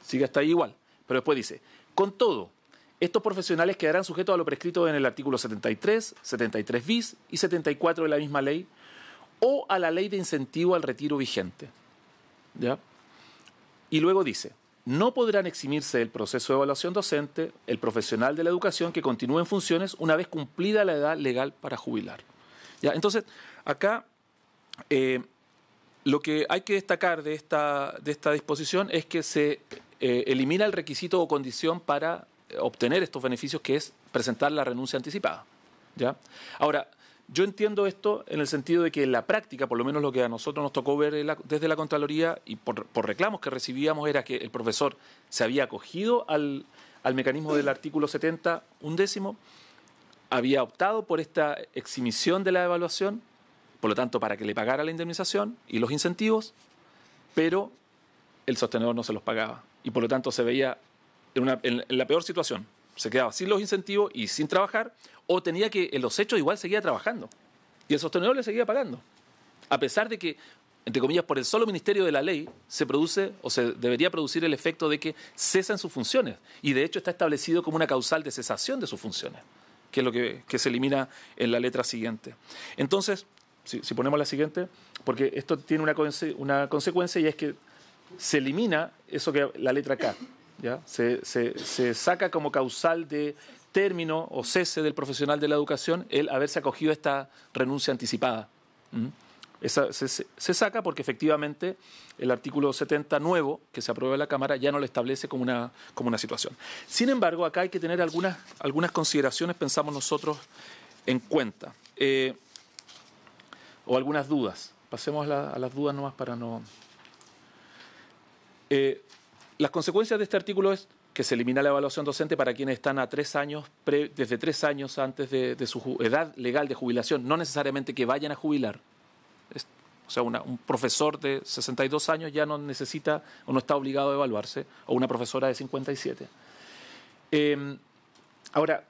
Sigue hasta ahí igual. Pero después dice, con todo, estos profesionales quedarán sujetos a lo prescrito en el artículo 73, 73 bis y 74 de la misma ley o a la ley de incentivo al retiro vigente. ¿Ya? Y luego dice, no podrán eximirse del proceso de evaluación docente el profesional de la educación que continúe en funciones una vez cumplida la edad legal para jubilar. ¿Ya? Entonces, acá lo que hay que destacar de esta disposición es que se elimina el requisito o condición para obtener estos beneficios, que es presentar la renuncia anticipada. ¿Ya? Ahora, yo entiendo esto en el sentido de que en la práctica, por lo menos lo que a nosotros nos tocó ver desde la Contraloría y por reclamos que recibíamos, era que el profesor se había acogido al mecanismo del artículo 70, 1/10, había optado por esta exhibición de la evaluación, por lo tanto, para que le pagara la indemnización y los incentivos, pero el sostenedor no se los pagaba. Y por lo tanto se veía en la peor situación. Se quedaba sin los incentivos y sin trabajar, o tenía que, en los hechos, igual seguía trabajando. Y el sostenedor le seguía pagando. A pesar de que entre comillas, por el solo ministerio de la ley, se produce o se debería producir el efecto de que cesan sus funciones. Y de hecho está establecido como una causal de cesación de sus funciones, que es lo que se elimina en la letra siguiente. Entonces, si ponemos la siguiente, porque esto tiene una consecuencia y es que se elimina eso que la letra K, ¿ya? Se saca como causal de término o cese del profesional de la educación el haberse acogido a esta renuncia anticipada. Se saca porque efectivamente el artículo 70 nuevo que se aprueba en la Cámara ya no lo establece como una situación. Sin embargo, acá hay que tener algunas consideraciones, pensamos nosotros, en cuenta. O algunas dudas. Pasemos a las dudas nomás para no... las consecuencias de este artículo es que se elimina la evaluación docente para quienes están a 3 años, desde 3 años antes de su edad legal de jubilación, no necesariamente que vayan a jubilar. O sea, un profesor de 62 años ya no necesita o no está obligado a evaluarse, o una profesora de 57. Ahora,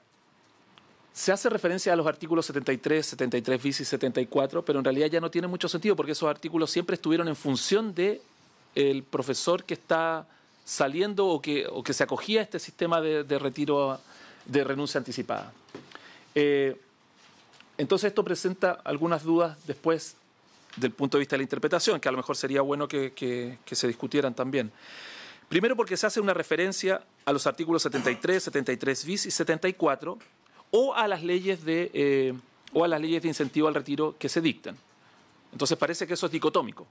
se hace referencia a los artículos 73, 73 bis y 74, pero en realidad ya no tiene mucho sentido porque esos artículos siempre estuvieron en función del profesor que está saliendo o que se acogía a este sistema de retiro, de renuncia anticipada. Entonces esto presenta algunas dudas después del punto de vista de la interpretación, que a lo mejor sería bueno que se discutieran también. Primero porque se hace una referencia a los artículos 73, 73 bis y 74 o a las leyes de incentivo al retiro que se dictan. Entonces parece que eso es dicotómico.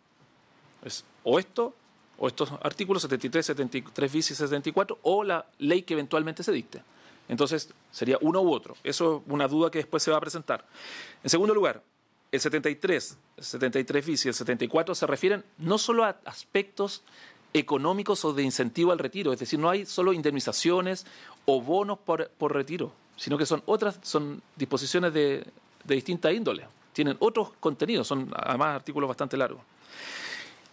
Es o esto, o estos artículos 73, 73 bis y 74, o la ley que eventualmente se dicte. Entonces sería uno u otro. Eso es una duda que después se va a presentar. En segundo lugar, el 73 bis y el 74 se refieren no solo a aspectos económicos o de incentivo al retiro, es decir, no hay solo indemnizaciones o bonos por retiro, sino que son disposiciones de distinta índole, tienen otros contenidos, son además artículos bastante largos.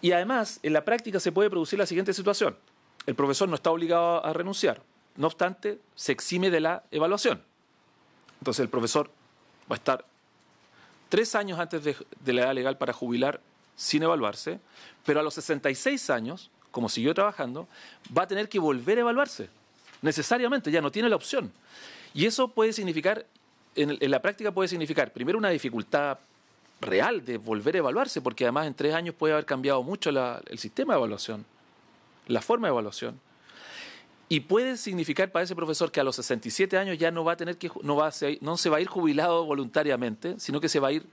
Y además, en la práctica se puede producir la siguiente situación: el profesor no está obligado a renunciar, no obstante, se exime de la evaluación. Entonces el profesor va a estar 3 años antes de la edad legal para jubilar sin evaluarse, pero a los 66 años, como siguió trabajando, va a tener que volver a evaluarse. Necesariamente, ya no tiene la opción. Y eso puede significar, en la práctica puede significar, primero, una dificultad real de volver a evaluarse, porque además en 3 años puede haber cambiado mucho el sistema de evaluación, la forma de evaluación. Y puede significar para ese profesor que a los 67 años ya no se va a ir jubilado voluntariamente, sino que se va a ir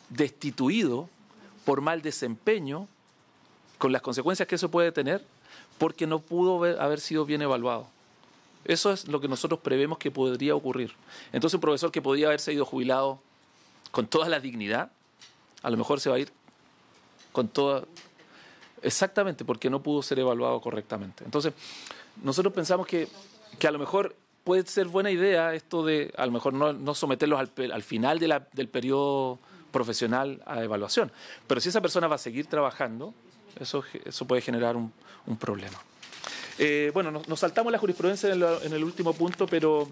destituido por mal desempeño, con las consecuencias que eso puede tener, porque no pudo haber sido bien evaluado. Eso es lo que nosotros prevemos que podría ocurrir. Entonces un profesor que podía haberse ido jubilado con toda la dignidad, a lo mejor se va a ir con toda... Exactamente, porque no pudo ser evaluado correctamente. Entonces, nosotros pensamos que a lo mejor puede ser buena idea esto de, a lo mejor no someterlos al final del periodo profesional a evaluación. Pero si esa persona va a seguir trabajando, eso puede generar un problema. Bueno, nos saltamos la jurisprudencia en el último punto, pero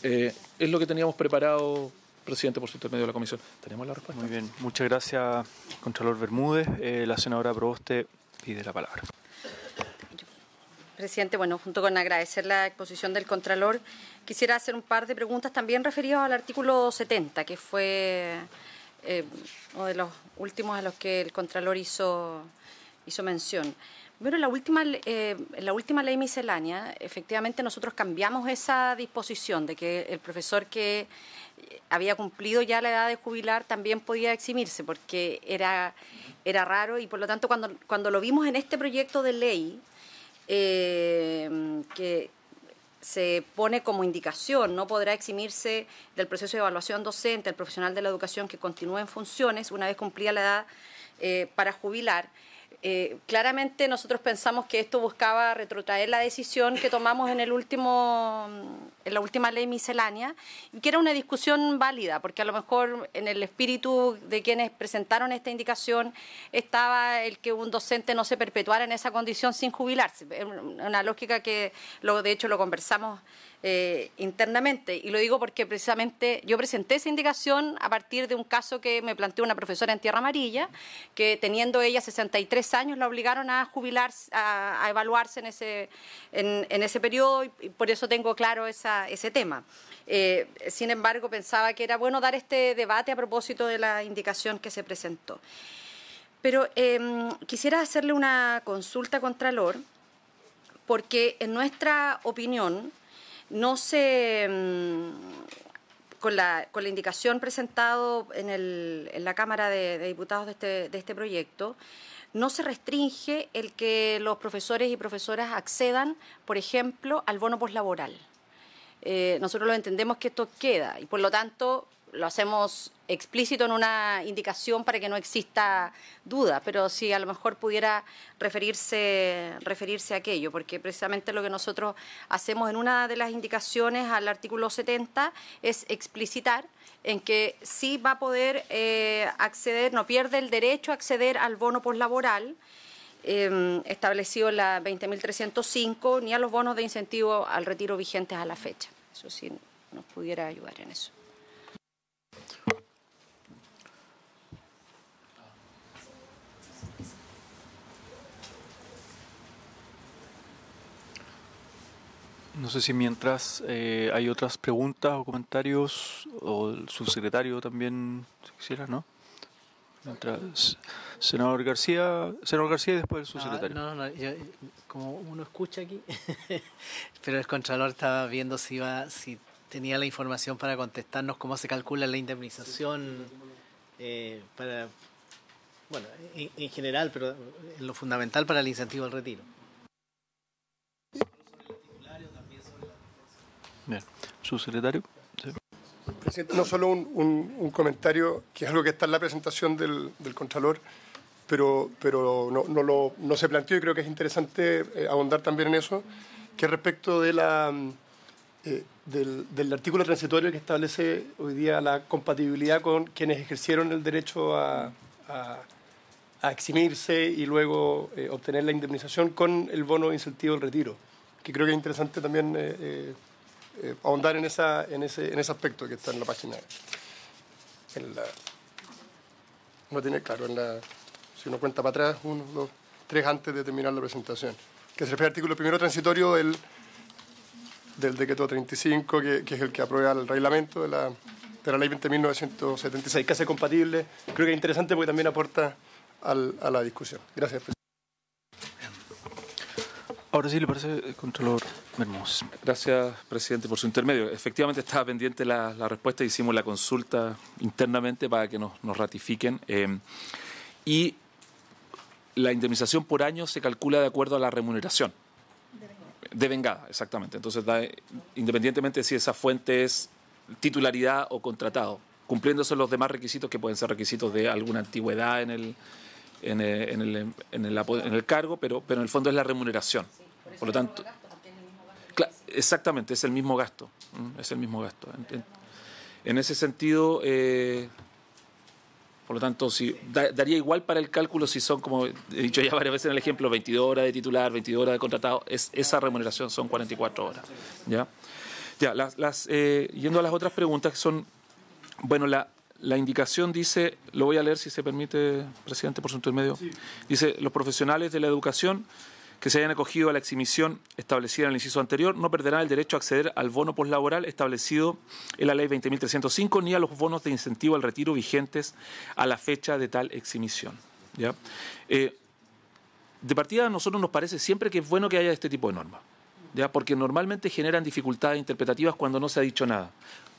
es lo que teníamos preparado, presidente, por su intermedio de la comisión. ¿Tenemos la respuesta? Muy bien, muchas gracias, Contralor Bermúdez. La senadora Proboste pide la palabra. Presidente, bueno, junto con agradecer la exposición del Contralor, quisiera hacer un par de preguntas también referidas al artículo 70, que fue uno de los últimos a los que el Contralor hizo mención. Bueno, en la última ley miscelánea, efectivamente nosotros cambiamos esa disposición de que el profesor que había cumplido ya la edad de jubilar también podía eximirse, porque era raro, y por lo tanto cuando lo vimos en este proyecto de ley, que se pone como indicación, no podrá eximirse del proceso de evaluación docente el profesional de la educación que continúe en funciones una vez cumplida la edad para jubilar. Claramente nosotros pensamos que esto buscaba retrotraer la decisión que tomamos en el último la última ley miscelánea, y que era una discusión válida, porque a lo mejor en el espíritu de quienes presentaron esta indicación estaba el que un docente no se perpetuara en esa condición sin jubilarse. Una lógica que de hecho lo conversamos internamente, y lo digo porque precisamente yo presenté esa indicación a partir de un caso que me planteó una profesora en Tierra Amarilla, que teniendo ella 63 años la obligaron a jubilarse, a evaluarse en ese periodo, y por eso tengo claro ese tema. Sin embargo, pensaba que era bueno dar este debate a propósito de la indicación que se presentó. Pero quisiera hacerle una consulta a Contralor, porque en nuestra opinión no se, con la indicación presentado en la Cámara de Diputados de este proyecto, no se restringe el que los profesores y profesoras accedan, por ejemplo, al bono poslaboral. Nosotros lo entendemos que esto queda, y por lo tanto lo hacemos explícito en una indicación para que no exista duda, pero si a lo mejor pudiera referirse a aquello, porque precisamente lo que nosotros hacemos en una de las indicaciones al artículo 70 es explicitar en que sí va a poder acceder, no pierde el derecho a acceder al bono poslaboral establecido en la 20.305, ni a los bonos de incentivo al retiro vigentes a la fecha. Eso sí nos pudiera ayudar en eso. No sé si mientras hay otras preguntas o comentarios, o el subsecretario también, si quisiera, ¿no? Mientras, senador García y después el subsecretario. Como uno escucha aquí, pero el Contralor estaba viendo si tenía la información para contestarnos cómo se calcula la indemnización en general, pero en lo fundamental para el incentivo al retiro. Bien, subsecretario. Sí. Presidente, no solo un comentario, que es algo que está en la presentación del Contralor, pero no se planteó, y creo que es interesante ahondar también en eso, que respecto de del artículo transitorio que establece hoy día la compatibilidad con quienes ejercieron el derecho a eximirse y luego obtener la indemnización con el bono de incentivo del retiro, que creo que es interesante también ahondar en ese aspecto que está en la página. No tiene claro, si uno cuenta para atrás, 1, 2, 3 antes de terminar la presentación, que se refiere al artículo primero transitorio del decreto 35, que es el que aprueba el reglamento de la ley 20.976, que hace compatible. Creo que es interesante porque también aporta a la discusión. Gracias, presidente. Ahora sí, le parece, Contralor Mermos. Gracias, presidente, por su intermedio. Efectivamente estaba pendiente la respuesta, hicimos la consulta internamente para que nos ratifiquen. Y la indemnización por año se calcula de acuerdo a la remuneración. Devengada, exactamente. Entonces, independientemente de si esa fuente es titularidad o contratado, cumpliéndose los demás requisitos, que pueden ser requisitos de alguna antigüedad en el cargo, pero en el fondo es la remuneración. Por lo tanto, exactamente, es el mismo gasto. Es el mismo gasto. En ese sentido, por lo tanto, daría igual para el cálculo si son, como he dicho ya varias veces en el ejemplo, 22 horas de titular, 22 horas de contratado, esa remuneración son 44 horas. ¿Ya? Yendo a las otras preguntas, que son, bueno, la indicación dice, lo voy a leer si se permite, presidente, por su intermedio. Sí. Dice, los profesionales de la educación que se hayan acogido a la exhibición establecida en el inciso anterior no perderán el derecho a acceder al bono poslaboral establecido en la ley 20.305 ni a los bonos de incentivo al retiro vigentes a la fecha de tal exhibición. ¿Ya? De partida a nosotros nos parece siempre que es bueno que haya este tipo de normas, ¿ya? Porque normalmente generan dificultades interpretativas cuando no se ha dicho nada.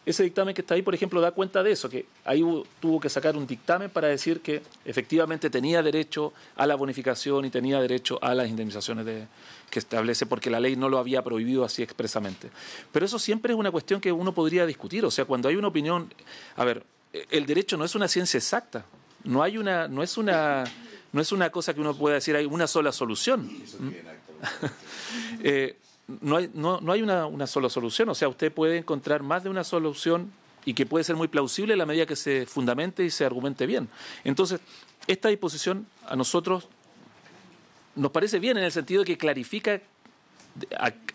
Ese dictamen que está ahí, por ejemplo, da cuenta de eso, que ahí tuvo que sacar un dictamen para decir que efectivamente tenía derecho a la bonificación y tenía derecho a las indemnizaciones que establece, porque la ley no lo había prohibido así expresamente. Pero eso siempre es una cuestión que uno podría discutir. O sea, cuando hay una opinión... A ver, el derecho no es una ciencia exacta. No es una cosa que uno pueda decir hay una sola solución. no hay una sola solución. O sea, usted puede encontrar más de una solución y que puede ser muy plausible en la medida que se fundamente y se argumente bien. Entonces, esta disposición a nosotros nos parece bien en el sentido de que clarifica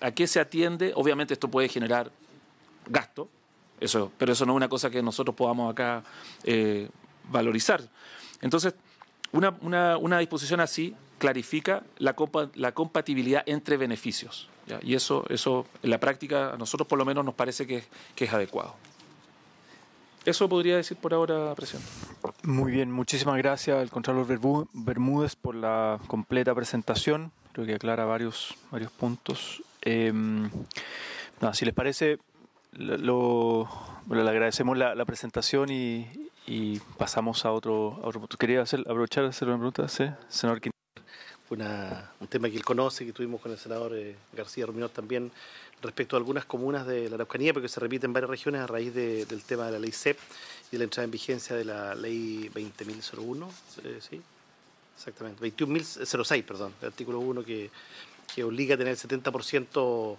a qué se atiende. Obviamente esto puede generar gasto, pero eso no es una cosa que nosotros podamos acá valorizar. Entonces, una disposición así clarifica la compatibilidad entre beneficios, ¿ya? Y eso en la práctica a nosotros por lo menos nos parece que es adecuado. Eso podría decir por ahora, presidente. Muy bien, muchísimas gracias al Contralor Bermúdez por la completa presentación. Creo que aclara varios puntos. Si les parece, le agradecemos la presentación y pasamos a otro punto. Quería aprovechar de hacer una pregunta, ¿sí? Senador Quintero. Un tema que él conoce, que tuvimos con el senador García Ruminot también, respecto a algunas comunas de la Araucanía, porque se repite en varias regiones a raíz del tema de la ley CEP y de la entrada en vigencia de la ley 20.001, ¿sí? Exactamente, 21.006, perdón, el artículo 1 que obliga a tener el 70%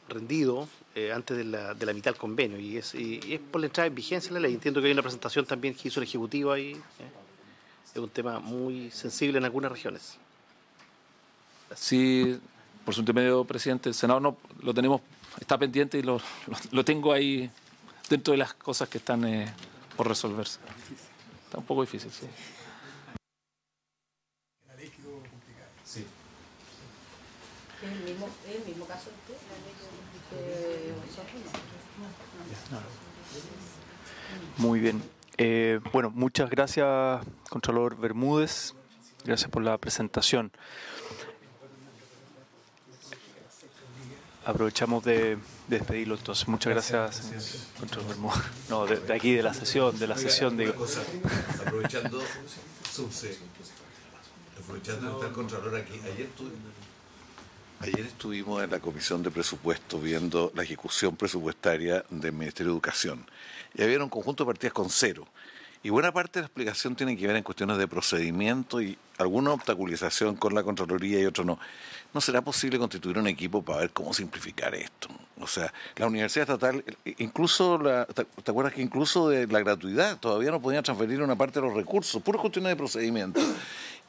rendido antes de la mitad del convenio, y es por la entrada en vigencia de la ley. Entiendo que hay una presentación también que hizo el Ejecutivo ahí. Es un tema muy sensible en algunas regiones. Sí, por su intermedio, presidente, el Senado no lo tenemos, está pendiente y lo tengo ahí dentro de las cosas que están por resolverse. Está un poco difícil, sí. Sí. ¿Es el mismo caso de Muy bien. Bueno, muchas gracias, Contralor Bermúdez. Gracias por la presentación. Aprovechamos de despedirlo entonces. Muchas gracias, Contralor Bermúdez. No, de aquí de la sesión, digo. Aprovechando de estar el Contralor aquí, ayer estuvimos en la Comisión de Presupuesto viendo la ejecución presupuestaria del Ministerio de Educación y había un conjunto de partidas con cero. Y buena parte de la explicación tiene que ver en cuestiones de procedimiento y alguna obstaculización con la Contraloría y otro no. ¿No será posible constituir un equipo para ver cómo simplificar esto? O sea, la Universidad Estatal, incluso, ¿te acuerdas que incluso de la gratuidad todavía no podían transferir una parte de los recursos? Puras cuestiones de procedimiento.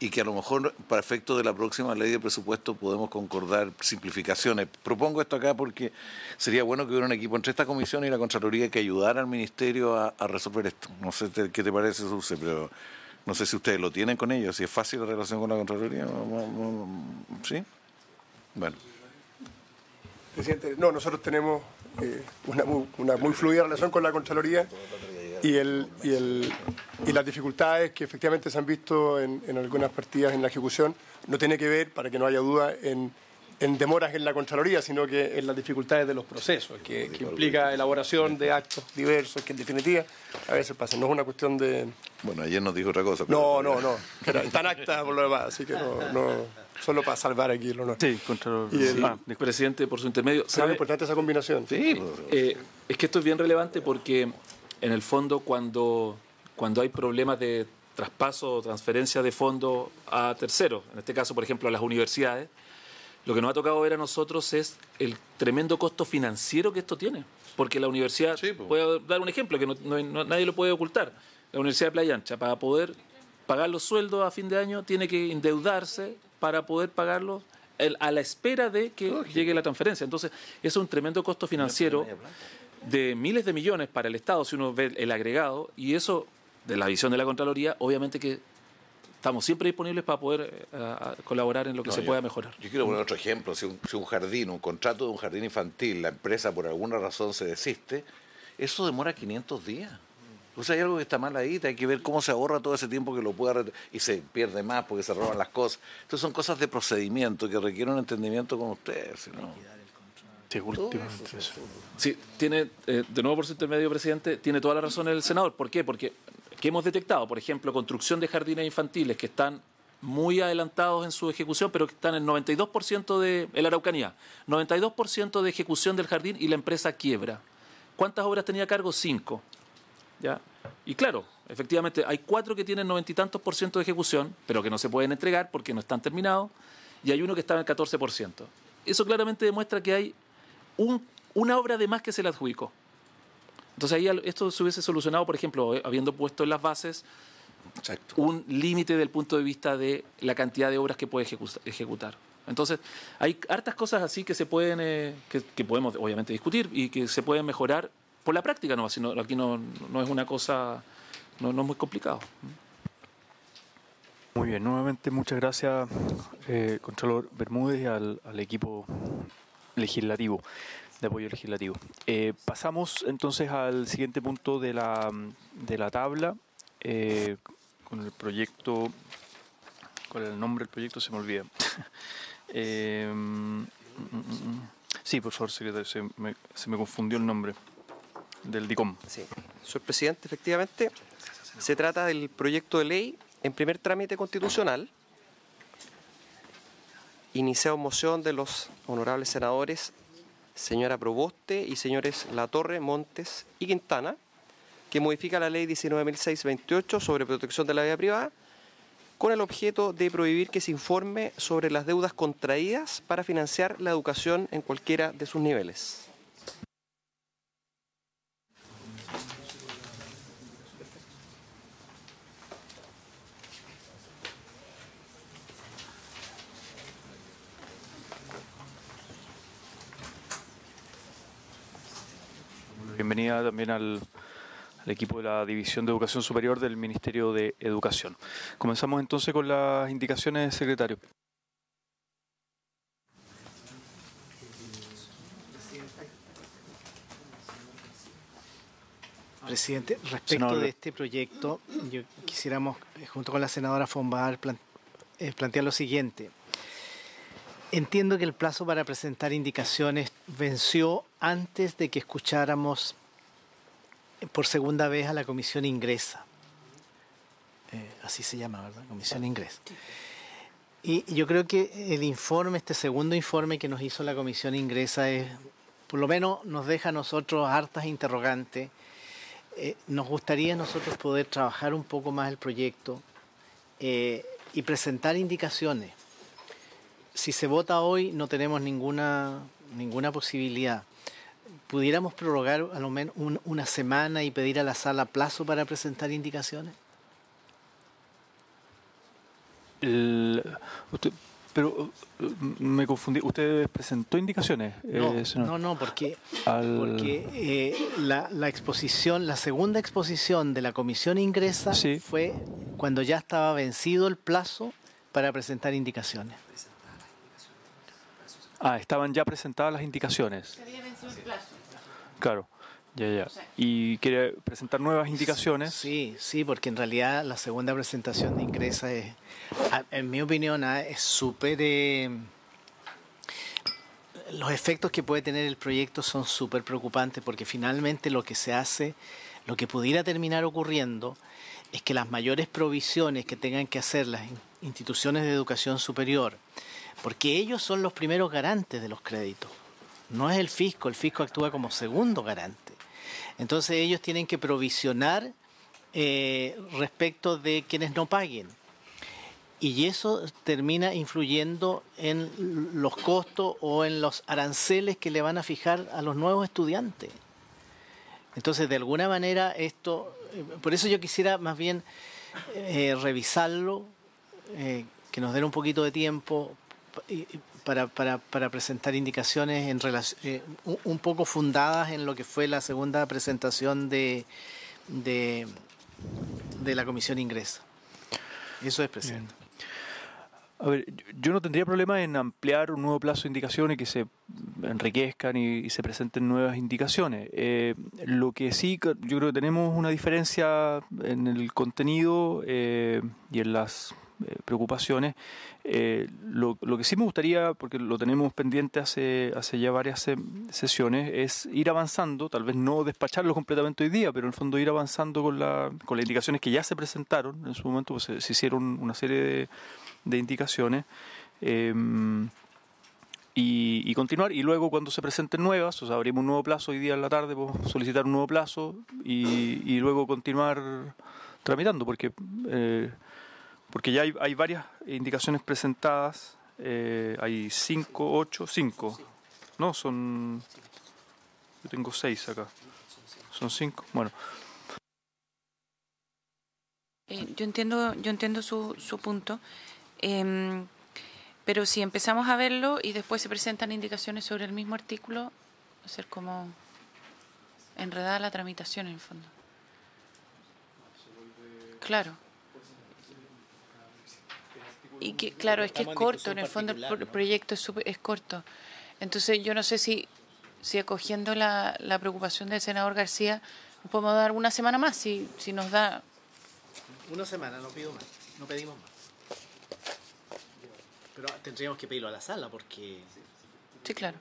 Y que a lo mejor para efecto de la próxima ley de presupuesto podemos concordar simplificaciones. Propongo esto acá porque sería bueno que hubiera un equipo entre esta comisión y la Contraloría que ayudara al Ministerio a resolver esto. No sé qué te parece, Suce, pero no sé si ustedes lo tienen con ellos, si es fácil la relación con la Contraloría. ¿Sí? Bueno. Presidente, no, nosotros tenemos una muy fluida relación con la Contraloría y las dificultades que efectivamente se han visto en algunas partidas en la ejecución no tiene que ver, para que no haya duda, en demoras en la Contraloría, sino que en las dificultades de los procesos, que implica elaboración de actos diversos, que en definitiva a veces pasa. No es una cuestión de... Bueno, ayer nos dijo otra cosa. Pero... No. Están actas por lo demás, así que no solo para salvar aquí el honor. Sí, Contralor. Presidente, por su intermedio. ¿Sabe? Es importante esa combinación. Sí, es que esto es bien relevante porque en el fondo cuando hay problemas de traspaso o transferencia de fondos a terceros, en este caso, por ejemplo, a las universidades, lo que nos ha tocado ver a nosotros es el tremendo costo financiero que esto tiene. Porque la universidad, voy a dar un ejemplo que nadie lo puede ocultar, la Universidad de Playa Ancha, para poder pagar los sueldos a fin de año, tiene que endeudarse para poder pagarlos a la espera de que llegue la transferencia. Entonces, eso es un tremendo costo financiero de miles de millones para el Estado, si uno ve el agregado, y eso, de la visión de la Contraloría, obviamente que estamos siempre disponibles para poder colaborar en lo que se pueda mejorar. Yo quiero poner otro ejemplo. Si un jardín, un contrato de un jardín infantil, la empresa por alguna razón se desiste, eso demora 500 días. O sea, hay algo que está mal ahí, hay que ver cómo se ahorra todo ese tiempo que lo pueda y se pierde más porque se roban las cosas. Entonces son cosas de procedimiento que requieren un entendimiento con ustedes, ¿no? Sí, tiene, de nuevo por su intermedio, presidente, tiene toda la razón el senador. ¿Por qué? Porque que hemos detectado, por ejemplo, construcción de jardines infantiles que están muy adelantados en su ejecución, pero que están en 92% en la Araucanía, 92% de ejecución del jardín y la empresa quiebra. ¿Cuántas obras tenía a cargo? 5. ¿Ya? Y claro, efectivamente, hay 4 que tienen 90 y tantos % de ejecución, pero que no se pueden entregar porque no están terminados, y hay uno que está en el 14%. eso claramente demuestra que hay una obra de más que se le adjudicó. Entonces ahí esto se hubiese solucionado, por ejemplo, habiendo puesto en las bases Exacto. un límite del punto de vista de la cantidad de obras que puede ejecutar. Entonces, hay hartas cosas así que se pueden, que podemos obviamente discutir y que se pueden mejorar por la práctica, no, sino aquí no es una cosa, no es muy complicado. Muy bien, nuevamente muchas gracias, Contralor Bermúdez, y al equipo legislativo, de apoyo legislativo. Pasamos entonces al siguiente punto de la tabla, con el proyecto, ¿cuál es el nombre del proyecto? Se me olvida. Sí, por favor, secretario, se me confundió el nombre del DICOM. Sí, señor presidente, efectivamente, se trata del proyecto de ley en primer trámite constitucional, iniciado en moción de los honorables senadores señora Proboste y señores Latorre, Montes y Quintana, que modifica la ley 19.628 sobre protección de la vida privada, con el objeto de prohibir que se informe sobre las deudas contraídas para financiar la educación en cualquiera de sus niveles. Bienvenida también al equipo de la División de Educación Superior del Ministerio de Educación. Comenzamos entonces con las indicaciones, secretario. Presidente, respecto Senador. de este proyecto, yo quisiéramos, junto con la senadora Fombar, plantear lo siguiente. Entiendo que el plazo para presentar indicaciones venció antes de que escucháramos por segunda vez a la Comisión Ingresa. Así se llama, ¿verdad? Comisión Ingresa. Y yo creo que el informe, este segundo informe que nos hizo la Comisión Ingresa, por lo menos nos deja a nosotros hartas interrogantes. Nos gustaría a nosotros poder trabajar un poco más el proyecto y presentar indicaciones. Si se vota hoy no tenemos ninguna posibilidad. ¿Pudiéramos prorrogar a lo menos una semana y pedir a la sala plazo para presentar indicaciones? Pero me confundí. ¿Usted presentó indicaciones? No, porque la exposición, la segunda exposición de la Comisión Ingresa Sí. fue cuando ya estaba vencido el plazo para presentar indicaciones. Estaban ya presentadas las indicaciones. Claro, ya. ¿Y quiere presentar nuevas indicaciones? Sí, porque en realidad la segunda presentación de Ingresa es, en mi opinión, es súper... los efectos que puede tener el proyecto son súper preocupantes, porque finalmente lo que se hace, lo que pudiera terminar ocurriendo, es que las mayores provisiones que tengan que hacer las instituciones de educación superior, porque ellos son los primeros garantes de los créditos, no es el fisco actúa como segundo garante. Entonces ellos tienen que provisionar respecto de quienes no paguen. Y eso termina influyendo en los costos o en los aranceles que le van a fijar a los nuevos estudiantes. Entonces, de alguna manera, esto... por eso yo quisiera más bien revisarlo, que nos den un poquito de tiempo para presentar indicaciones en un poco fundadas en lo que fue la segunda presentación de la Comisión Ingresa. Eso es, presidente. A ver, yo no tendría problema en ampliar un nuevo plazo de indicaciones, que se enriquezcan y se presenten nuevas indicaciones. Lo que sí, yo creo que tenemos una diferencia en el contenido y en las preocupaciones. Lo que sí me gustaría, porque lo tenemos pendiente hace ya varias sesiones, es ir avanzando, tal vez no despacharlo completamente hoy día, pero en el fondo ir avanzando con las indicaciones que ya se presentaron. En su momento pues, se hicieron una serie de indicaciones y continuar, y luego cuando se presenten nuevas, o sea, abrimos un nuevo plazo hoy día en la tarde, podemos solicitar un nuevo plazo y luego continuar tramitando, porque ya hay varias indicaciones presentadas hay 5, 8, 5. No, son... Yo tengo 6 acá. Son 5. Bueno. Yo entiendo su punto. Pero si empezamos a verlo y después se presentan indicaciones sobre el mismo artículo, va a ser como enredada la tramitación en el fondo. Claro. Y que, claro, es que es corto, en el fondo el proyecto es corto. Entonces yo no sé si acogiendo la preocupación del senador García, nos podemos dar una semana más, si nos da... Una semana, no pido más, no pedimos más. Pero tendríamos que pedirlo a la sala porque... Sí, claro.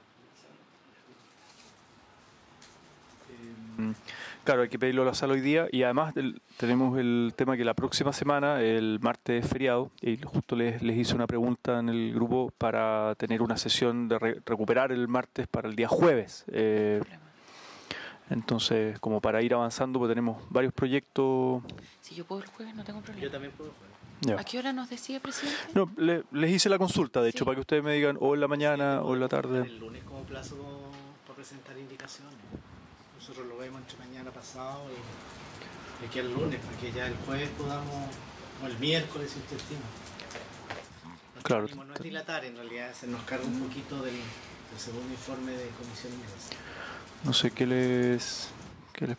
Claro, hay que pedirlo a la sala hoy día y además tenemos el tema que la próxima semana, el martes es feriado, y justo les hice una pregunta en el grupo para tener una sesión de recuperar el martes para el día jueves. Entonces, como para ir avanzando, pues tenemos varios proyectos. Si yo puedo el jueves, no tengo problema. Yo también puedo el jueves. Ya. ¿A qué hora nos decía, presidente? No, les hice la consulta, de hecho, para que ustedes me digan o en la mañana o en la tarde. El lunes como plazo para presentar indicaciones. Nosotros lo vemos entre mañana pasado y aquí el lunes, para que ya el jueves podamos, o el miércoles si usted estima. Claro. No es dilatar, en realidad se nos carga un poquito del segundo informe de comisión inglesa. No sé qué les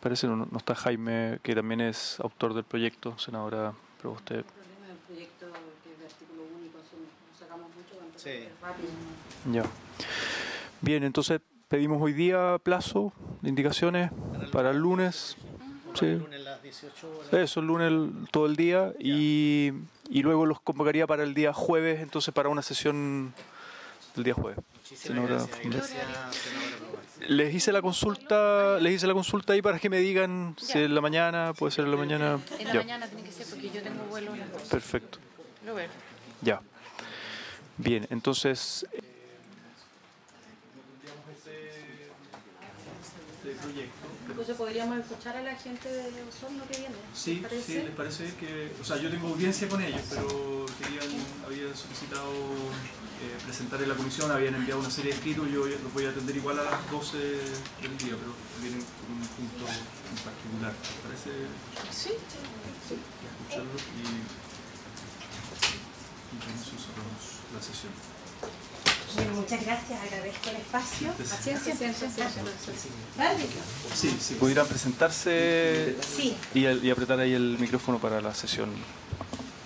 parece. No está Jaime, que también es autor del proyecto, senadora, pero usted... El problema del proyecto que es de artículo único, nos sacamos mucho cuando sí. es rápido. Ya. Bien, entonces pedimos hoy día plazo de indicaciones para el lunes. Sí. El lunes a las 18 horas. Eso, el lunes todo el día y luego los convocaría para el día jueves, entonces para una sesión del día jueves. Muchísimas gracias. Gracias, les hice la consulta ahí para que me digan si en la mañana, puede ser en la mañana. En la mañana tiene que ser porque yo tengo vuelo a las 12. Perfecto. Lo veo. Ya. Bien, entonces Entonces podríamos escuchar a la gente de Osorno que viene. sí, les parece que, o sea, yo tengo audiencia con ellos, pero habían solicitado presentar en la comisión, habían enviado una serie de escritos, yo los voy a atender igual a las 12 del día, pero vienen con un punto en particular. ¿Les parece? Sí. Escucharlo y con eso cerramos la sesión. Bueno, muchas gracias, agradezco el espacio. Sí, si pudieran presentarse Sí. y apretar ahí el micrófono para la sesión.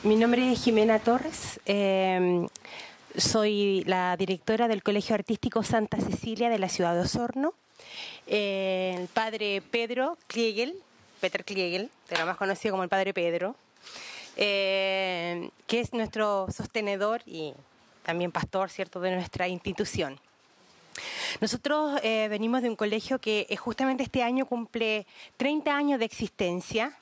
Mi nombre es Jimena Torres, soy la directora del Colegio Artístico Santa Cecilia de la ciudad de Osorno. El padre Peter Kliegel, pero más conocido como el padre Pedro, que es nuestro sostenedor y también pastor, ¿cierto?, de nuestra institución. Nosotros venimos de un colegio que justamente este año cumple 30 años de existencia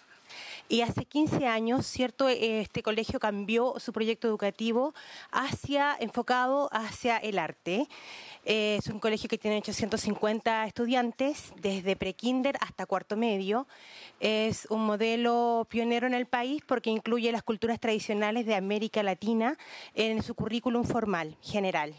y hace 15 años, ¿cierto?, este colegio cambió su proyecto educativo enfocado hacia el arte. Es un colegio que tiene 850 estudiantes, desde prekinder hasta cuarto medio. Es un modelo pionero en el país porque incluye las culturas tradicionales de América Latina en su currículum formal general.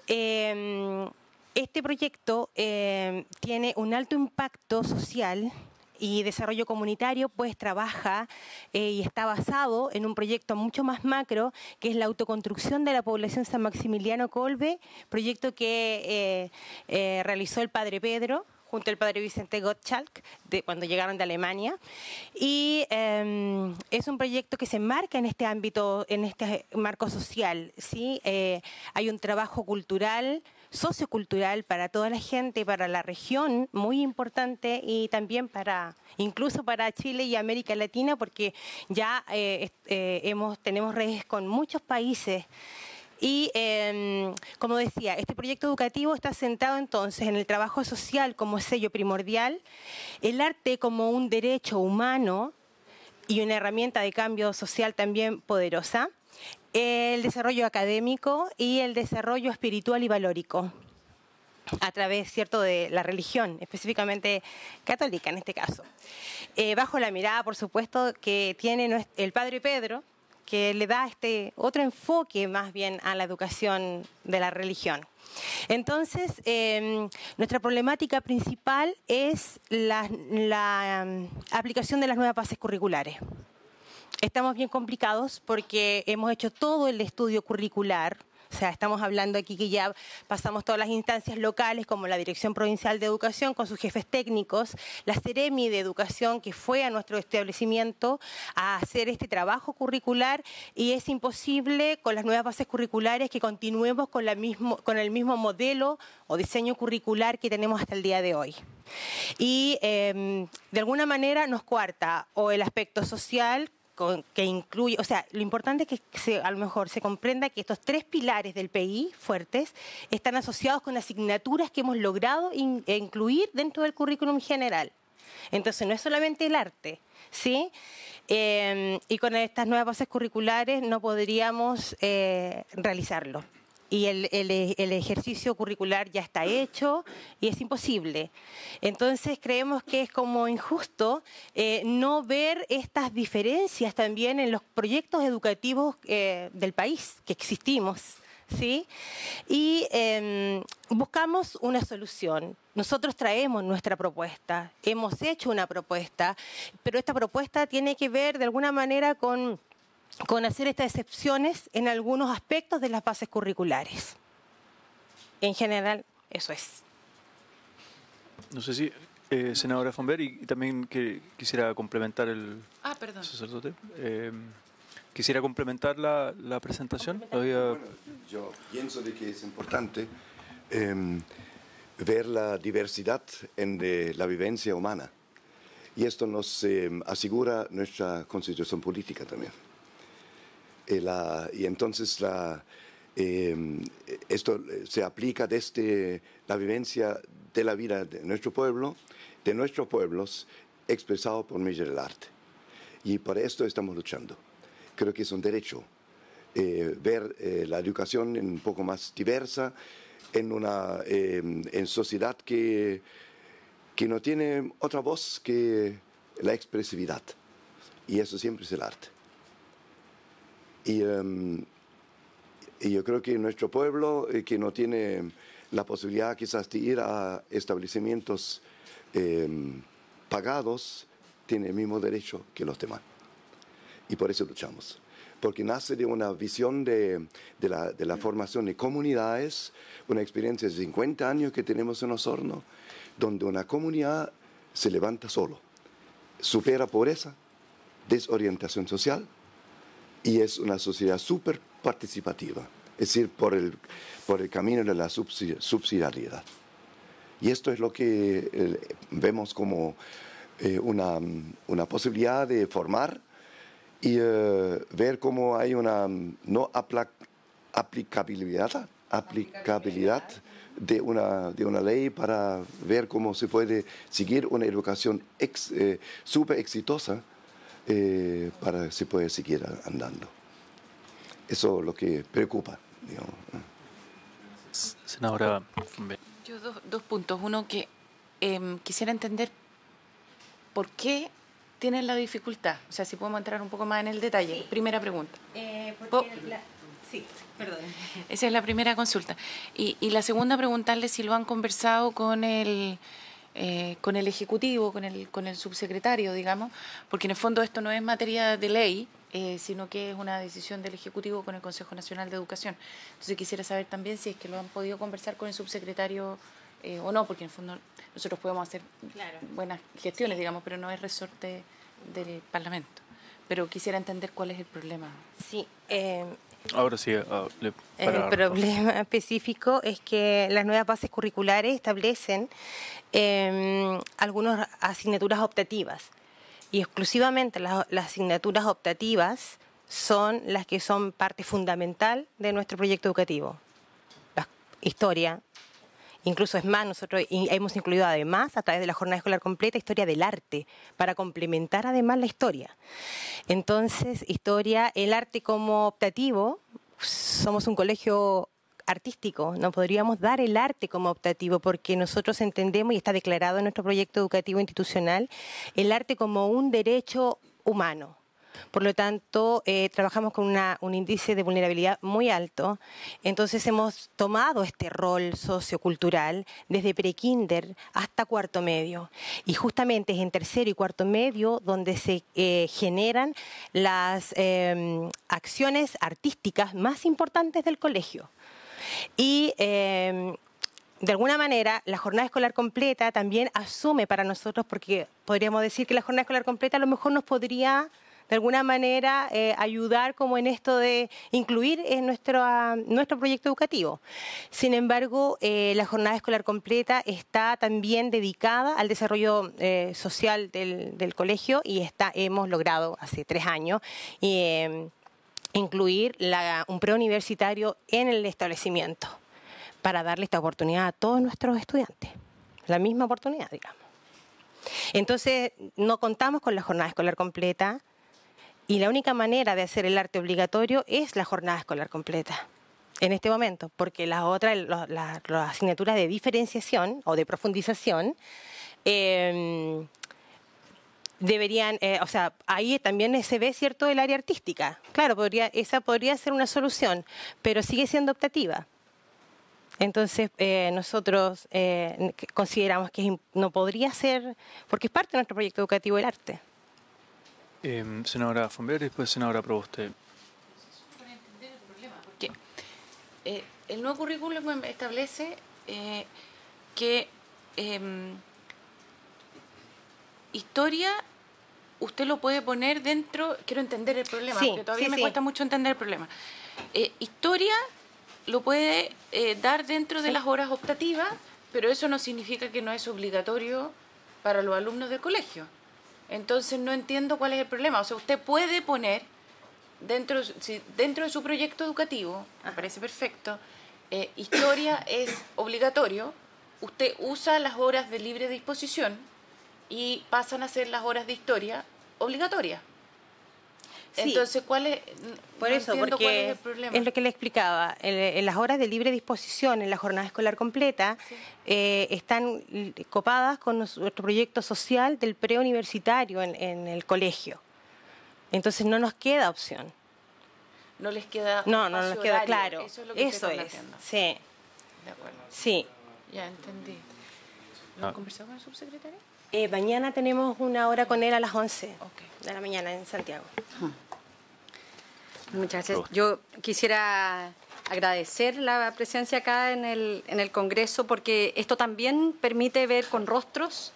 Este proyecto tiene un alto impacto social y desarrollo comunitario, pues trabaja y está basado en un proyecto mucho más macro, que es la autoconstrucción de la población San Maximiliano Kolbe, proyecto que realizó el padre Pedro junto al padre Vicente Gottschalk cuando llegaron de Alemania. Y es un proyecto que se enmarca en este ámbito, en este marco social, ¿sí? Hay un trabajo cultural, sociocultural para toda la gente, para la región, muy importante, y también incluso para Chile y América Latina, porque ya tenemos redes con muchos países. Y, como decía, este proyecto educativo está centrado entonces en el trabajo social como sello primordial, el arte como un derecho humano y una herramienta de cambio social también poderosa, el desarrollo académico y el desarrollo espiritual y valórico a través, ¿cierto?, de la religión, específicamente católica en este caso. Bajo la mirada, por supuesto, que tiene el padre Pedro, que le da este otro enfoque más bien a la educación de la religión. Entonces, nuestra problemática principal es la aplicación de las nuevas bases curriculares. Estamos bien complicados porque hemos hecho todo el estudio curricular. O sea, estamos hablando aquí que ya pasamos todas las instancias locales, como la Dirección Provincial de Educación, con sus jefes técnicos, la Seremi de Educación, que fue a nuestro establecimiento a hacer este trabajo curricular, y es imposible con las nuevas bases curriculares que continuemos con el mismo modelo o diseño curricular que tenemos hasta el día de hoy. Y de alguna manera nos coarta o el aspecto social, que incluye, o sea, lo importante es que a lo mejor se comprenda que estos 3 pilares del PI fuertes están asociados con asignaturas que hemos logrado incluir dentro del currículum general. Entonces, no es solamente el arte, ¿sí? Y con estas nuevas bases curriculares no podríamos realizarlo. Y el ejercicio curricular ya está hecho y es imposible. Entonces creemos que es como injusto no ver estas diferencias también en los proyectos educativos del país que existimos, ¿sí? Y buscamos una solución. Nosotros traemos nuestra propuesta, hemos hecho una propuesta, pero esta propuesta tiene que ver de alguna manera con hacer estas excepciones en algunos aspectos de las bases curriculares. En general, eso es. No sé si, senadora Fonver, y también que quisiera complementar el perdón. sacerdote. Quisiera complementar la presentación. Bueno, yo pienso de que es importante ver la diversidad en la vivencia humana. Y esto nos asegura nuestra constitución política también. Y entonces esto se aplica desde la vivencia de la vida de nuestro pueblo, de nuestros pueblos, expresado por medio del arte. Y por esto estamos luchando. Creo que es un derecho ver la educación un poco más diversa en sociedad que no tiene otra voz que la expresividad. Y eso siempre es el arte. Y yo creo que nuestro pueblo, que no tiene la posibilidad quizás de ir a establecimientos pagados, tiene el mismo derecho que los demás. Y por eso luchamos. Porque nace de una visión de la formación de comunidades, una experiencia de 50 años que tenemos en Osorno, donde una comunidad se levanta solo, supera pobreza, desorientación social, y es una sociedad súper participativa, es decir, por el camino de la subsidiariedad. Y esto es lo que vemos como una posibilidad de formar y ver cómo hay una no aplicabilidad de una ley para ver cómo se puede seguir una educación súper exitosa para que se pueda seguir andando. Eso es lo que preocupa, digamos. Senadora. Yo dos puntos. Uno, que quisiera entender por qué tienen la dificultad. O sea, si podemos entrar un poco más en el detalle. Sí. Primera pregunta. Sí, perdón. Esa es la primera consulta. Y la segunda, preguntarle si lo han conversado con el Ejecutivo, con el subsecretario, digamos, porque en el fondo esto no es materia de ley, sino que es una decisión del Ejecutivo con el Consejo Nacional de Educación. Entonces quisiera saber también si es que lo han podido conversar con el subsecretario o no, porque en el fondo nosotros podemos hacer buenas gestiones, digamos, pero no es resorte del Parlamento. Pero quisiera entender cuál es el problema. Sí, ahora sí. El problema específico es que las nuevas bases curriculares establecen algunas asignaturas optativas, y exclusivamente las asignaturas optativas son las que son parte fundamental de nuestro proyecto educativo. La historia, incluso es más, nosotros hemos incluido además, a través de la jornada escolar completa, historia del arte, para complementar además la historia. Entonces, el arte como optativo, somos un colegio artístico, no podríamos dar el arte como optativo porque nosotros entendemos, y está declarado en nuestro proyecto educativo institucional, el arte como un derecho humano. por lo tanto trabajamos con un índice de vulnerabilidad muy alto. Entonces hemos tomado este rol sociocultural desde prekinder hasta cuarto medio. Y justamente es en tercero y cuarto medio donde se generan las acciones artísticas más importantes del colegio. Y de alguna manera, la jornada escolar completa también asume para nosotros, porque podríamos decir que la jornada escolar completa a lo mejor nos podría, de alguna manera, ayudar como en esto de incluir en nuestro proyecto educativo. Sin embargo, la jornada escolar completa está también dedicada al desarrollo social del colegio y hemos logrado hace 3 años incluir un preuniversitario en el establecimiento, para darle esta oportunidad a todos nuestros estudiantes, la misma oportunidad, digamos. Entonces, no contamos con la jornada escolar completa y la única manera de hacer el arte obligatorio es la jornada escolar completa en este momento, porque las otras, las asignaturas de diferenciación o de profundización, deberían, o sea, ahí también se ve cierto el área artística. Claro, esa podría ser una solución, pero sigue siendo optativa. Entonces, nosotros consideramos que no podría ser, porque es parte de nuestro proyecto educativo el arte. Senadora Fonver y después senadora Proboste. Para entender el problema, porque el nuevo currículum establece que historia usted lo puede poner dentro, quiero entender el problema, sí, porque todavía sí, me sí. cuesta mucho entender el problema. Historia lo puede dar dentro de las horas optativas, pero eso no significa que no es obligatorio para los alumnos del colegio. Entonces no entiendo cuál es el problema. O sea, usted puede poner dentro de su proyecto educativo, me parece perfecto, historia es obligatorio, usted usa las horas de libre disposición y pasan a ser las horas de historia obligatorias. Sí. Entonces, ¿cuál es? Por no eso, entiendo porque cuál es el problema. es lo que le explicaba. En las horas de libre disposición, en la jornada escolar completa, Sí. están copadas con nuestro proyecto social del preuniversitario en el colegio. Entonces no nos queda opción. No les queda No un nos espacio queda horario. claro. Eso es lo que Eso estoy es. planteando. Sí, De acuerdo. sí. Ya entendí. ¿Lo has conversado con el subsecretario? Mañana tenemos una hora con él a las 11 Ok. de la mañana en Santiago. Muchas gracias. Yo quisiera agradecer la presencia acá en el Congreso, porque esto también permite ver con rostros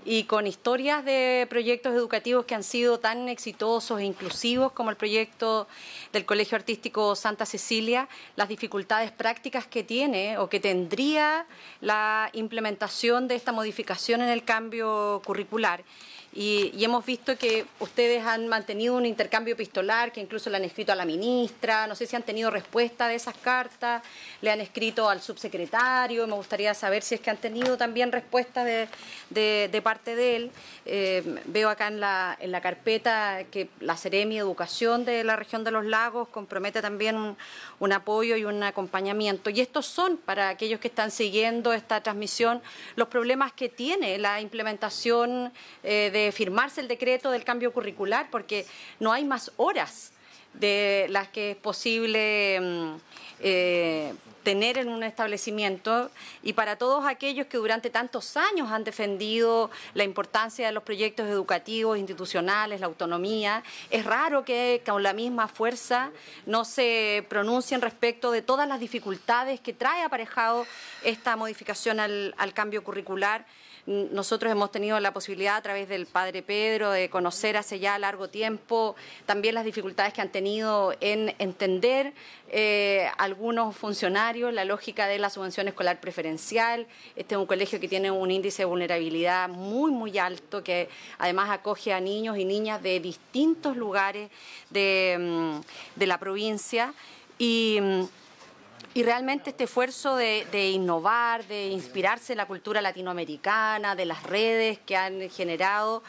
y con historias de proyectos educativos que han sido tan exitosos e inclusivos como el proyecto del Colegio Artístico Santa Cecilia, las dificultades prácticas que tiene o que tendría la implementación de esta modificación en el cambio curricular. Y hemos visto que ustedes han mantenido un intercambio epistolar, que incluso le han escrito a la ministra, no sé si han tenido respuesta de esas cartas, le han escrito al subsecretario, me gustaría saber si es que han tenido también respuesta de parte de él. Veo acá en la carpeta que la Seremi Educación de la región de los Lagos compromete también un apoyo y un acompañamiento. Y estos son, para aquellos que están siguiendo esta transmisión, los problemas que tiene la implementación de firmarse el decreto del cambio curricular, porque no hay más horas de las que es posible tener en un establecimiento, y para todos aquellos que durante tantos años han defendido la importancia de los proyectos educativos, institucionales, la autonomía, es raro que con la misma fuerza no se pronuncien respecto de todas las dificultades que trae aparejado esta modificación al cambio curricular. Nosotros hemos tenido la posibilidad a través del padre Pedro de conocer hace ya largo tiempo también las dificultades que han tenido en entender algunos funcionarios la lógica de la subvención escolar preferencial. Este es un colegio que tiene un índice de vulnerabilidad muy, muy alto, que además acoge a niños y niñas de distintos lugares de la provincia. Y realmente este esfuerzo de innovar, de inspirarse en la cultura latinoamericana, de las redes que han generado,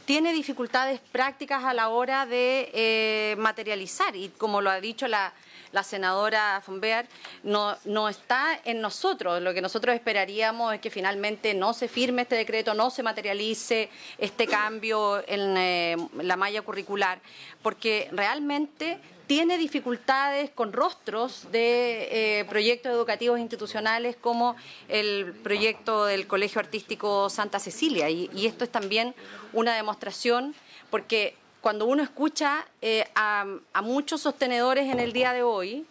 tiene dificultades prácticas a la hora de materializar. Y como lo ha dicho la la senadora von Beer, no está en nosotros. Lo que nosotros esperaríamos es que finalmente no se firme este decreto, no se materialice este cambio en la malla curricular, porque realmente tiene dificultades con rostros de proyectos educativos institucionales como el proyecto del Colegio Artístico Santa Cecilia. Y esto es también una demostración, porque cuando uno escucha a muchos sostenedores en el día de hoy,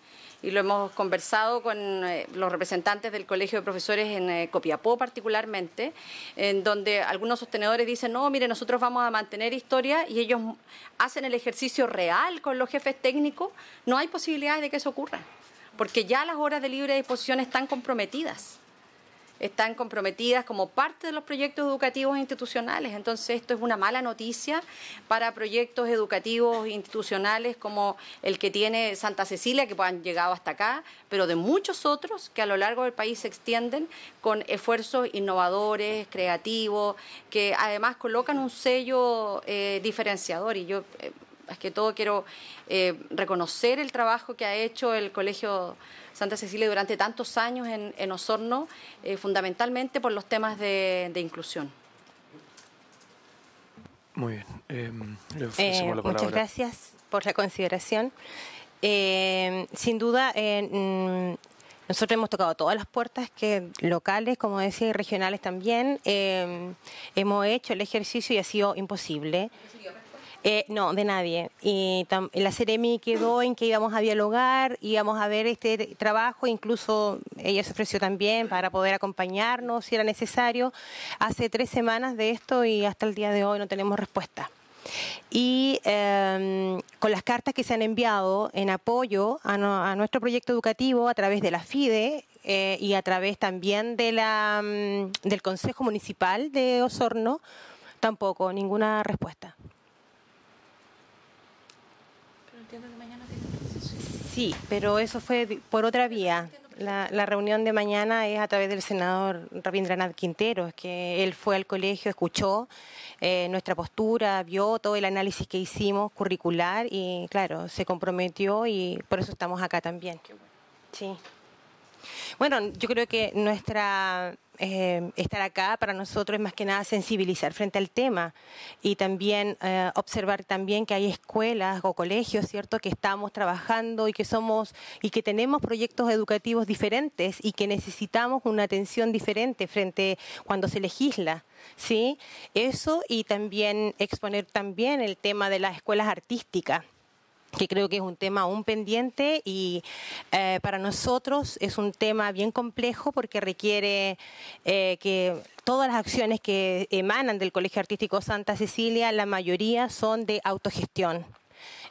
y lo hemos conversado con los representantes del Colegio de Profesores en Copiapó particularmente, en donde algunos sostenedores dicen, no, mire, nosotros vamos a mantener historia, y ellos hacen el ejercicio real con los jefes técnicos, no hay posibilidades de que eso ocurra, porque ya las horas de libre disposición están comprometidas como parte de los proyectos educativos institucionales. Entonces, esto es una mala noticia para proyectos educativos institucionales como el que tiene Santa Cecilia, que han llegado hasta acá, pero de muchos otros que a lo largo del país se extienden con esfuerzos innovadores, creativos, que además colocan un sello diferenciador. Y yo, más que todo, quiero reconocer el trabajo que ha hecho el Colegio Santa Cecilia durante tantos años en Osorno, fundamentalmente por los temas de inclusión. Muy bien. Le ofrecemos la palabra. Muchas gracias por la consideración. Sin duda, nosotros hemos tocado todas las puertas locales, como decía, y regionales también. Hemos hecho el ejercicio y ha sido imposible. No, de nadie. Y la Seremi quedó en que íbamos a dialogar, íbamos a ver este trabajo, incluso ella se ofreció también para poder acompañarnos si era necesario. Hace 3 semanas de esto y hasta el día de hoy no tenemos respuesta. Y con las cartas que se han enviado en apoyo a nuestro proyecto educativo a través de la FIDE y a través también de del Consejo Municipal de Osorno, tampoco, ninguna respuesta. Sí, pero eso fue por otra vía. La reunión de mañana es a través del senador Rabindranath Quintero, es que él fue al colegio, escuchó nuestra postura, vio todo el análisis que hicimos curricular y, claro, se comprometió y por eso estamos acá también. Sí. Bueno, yo creo que estar acá para nosotros es más que nada sensibilizar frente al tema y también observar también que hay escuelas o colegios, ¿cierto?, que estamos trabajando y que tenemos proyectos educativos diferentes y que necesitamos una atención diferente frente cuando se legisla, ¿sí? Eso, y también exponer también el tema de las escuelas artísticas, que creo que es un tema aún pendiente y para nosotros es un tema bien complejo porque requiere que todas las acciones que emanan del Colegio Artístico Santa Cecilia, la mayoría son de autogestión.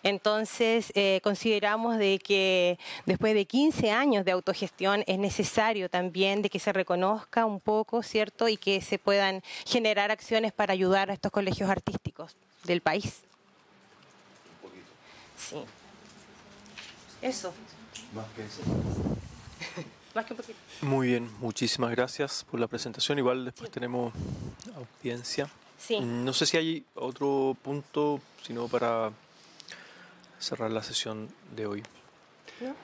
Entonces, consideramos de que después de 15 años de autogestión es necesario también de que se reconozca un poco, ¿cierto?, y que se puedan generar acciones para ayudar a estos colegios artísticos del país. Sí. Eso. Más que eso. Más que un poquito. Muy bien, muchísimas gracias por la presentación. Igual después tenemos audiencia. Sí. No sé si hay otro punto, sino para cerrar la sesión de hoy. ¿No?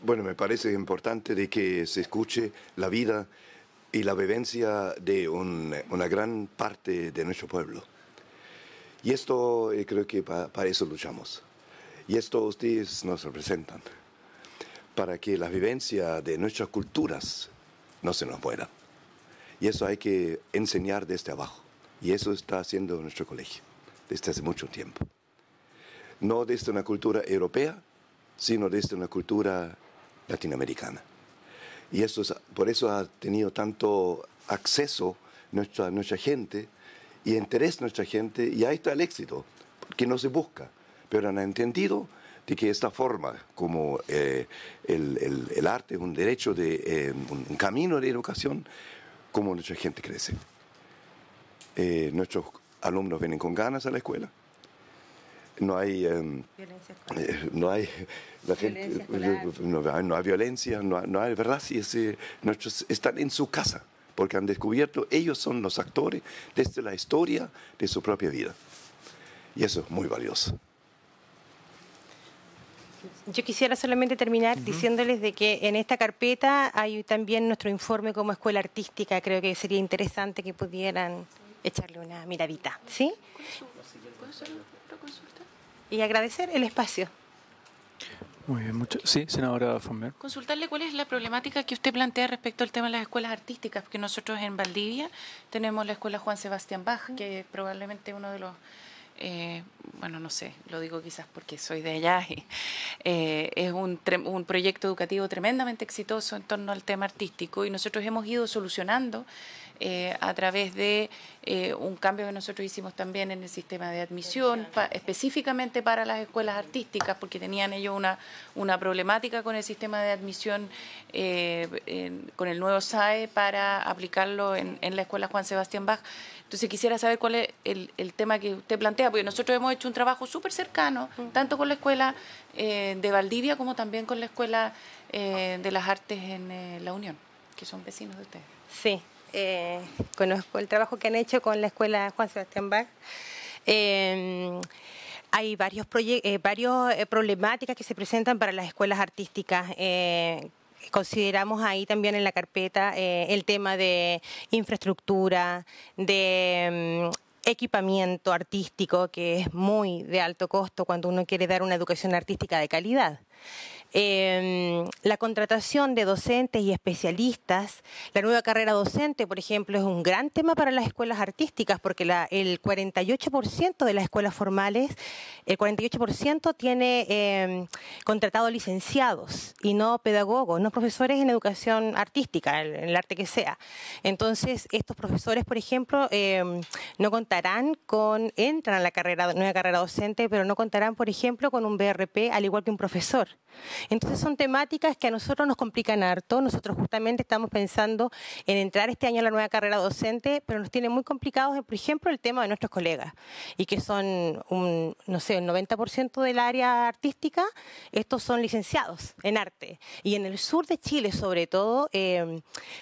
Bueno, me parece importante de que se escuche la vida y la vivencia de una gran parte de nuestro pueblo. Y esto creo que para eso luchamos. Y esto ustedes nos representan, para que la vivencia de nuestras culturas no se nos muera. Y eso hay que enseñar desde abajo. Y eso está haciendo nuestro colegio desde hace mucho tiempo. No desde una cultura europea, sino desde una cultura latinoamericana. Y por eso ha tenido tanto acceso nuestra gente y interés nuestra gente, y ahí está el éxito, porque no se busca. Pero han entendido de que esta forma, como el arte es un derecho, un camino de educación, como nuestra gente crece. Nuestros alumnos vienen con ganas a la escuela. No hay violencia, no hay verdad, si nuestros están en su casa, porque han descubierto, ellos son los actores desde la historia de su propia vida. Y eso es muy valioso. Yo quisiera solamente terminar diciéndoles de que en esta carpeta hay también nuestro informe como escuela artística. Creo que sería interesante que pudieran echarle una miradita, ¿sí? ¿Puedo hacer otra consulta? Y agradecer el espacio. Muy bien, sí, senadora Fonmer. Consultarle cuál es la problemática que usted plantea respecto al tema de las escuelas artísticas, porque nosotros en Valdivia tenemos la escuela Juan Sebastián Bach, que es probablemente uno de los, bueno, no sé, lo digo quizás porque soy de allá, y, es un proyecto educativo tremendamente exitoso en torno al tema artístico, y nosotros hemos ido solucionando a través de un cambio que nosotros hicimos también en el sistema de admisión, específicamente para las escuelas artísticas, porque tenían ellos una problemática con el sistema de admisión, con el nuevo SAE, para aplicarlo en la escuela Juan Sebastián Bach. Entonces quisiera saber cuál es el tema que usted plantea, porque nosotros hemos hecho un trabajo súper cercano, tanto con la escuela de Valdivia como también con la escuela de las artes en La Unión, que son vecinos de ustedes. Sí. Conozco el trabajo que han hecho con la escuela Juan Sebastián Bach. Hay varias problemáticas que se presentan para las escuelas artísticas. Consideramos ahí también en la carpeta el tema de infraestructura, de equipamiento artístico, que es muy de alto costo cuando uno quiere dar una educación artística de calidad. La contratación de docentes y especialistas, la nueva carrera docente, por ejemplo, es un gran tema para las escuelas artísticas, porque el 48% de las escuelas formales, el 48% tiene contratados licenciados y no pedagogos, no profesores en educación artística, en el arte que sea. Entonces, estos profesores, por ejemplo, no contarán entran a la nueva carrera docente, pero no contarán, por ejemplo, con un BRP, al igual que un profesor. Entonces son temáticas que a nosotros nos complican harto. Nosotros justamente estamos pensando en entrar este año a la nueva carrera docente, pero nos tiene muy complicados, por ejemplo, el tema de nuestros colegas, y que son, no sé, el 90% del área artística, estos son licenciados en arte. Y en el sur de Chile, sobre todo,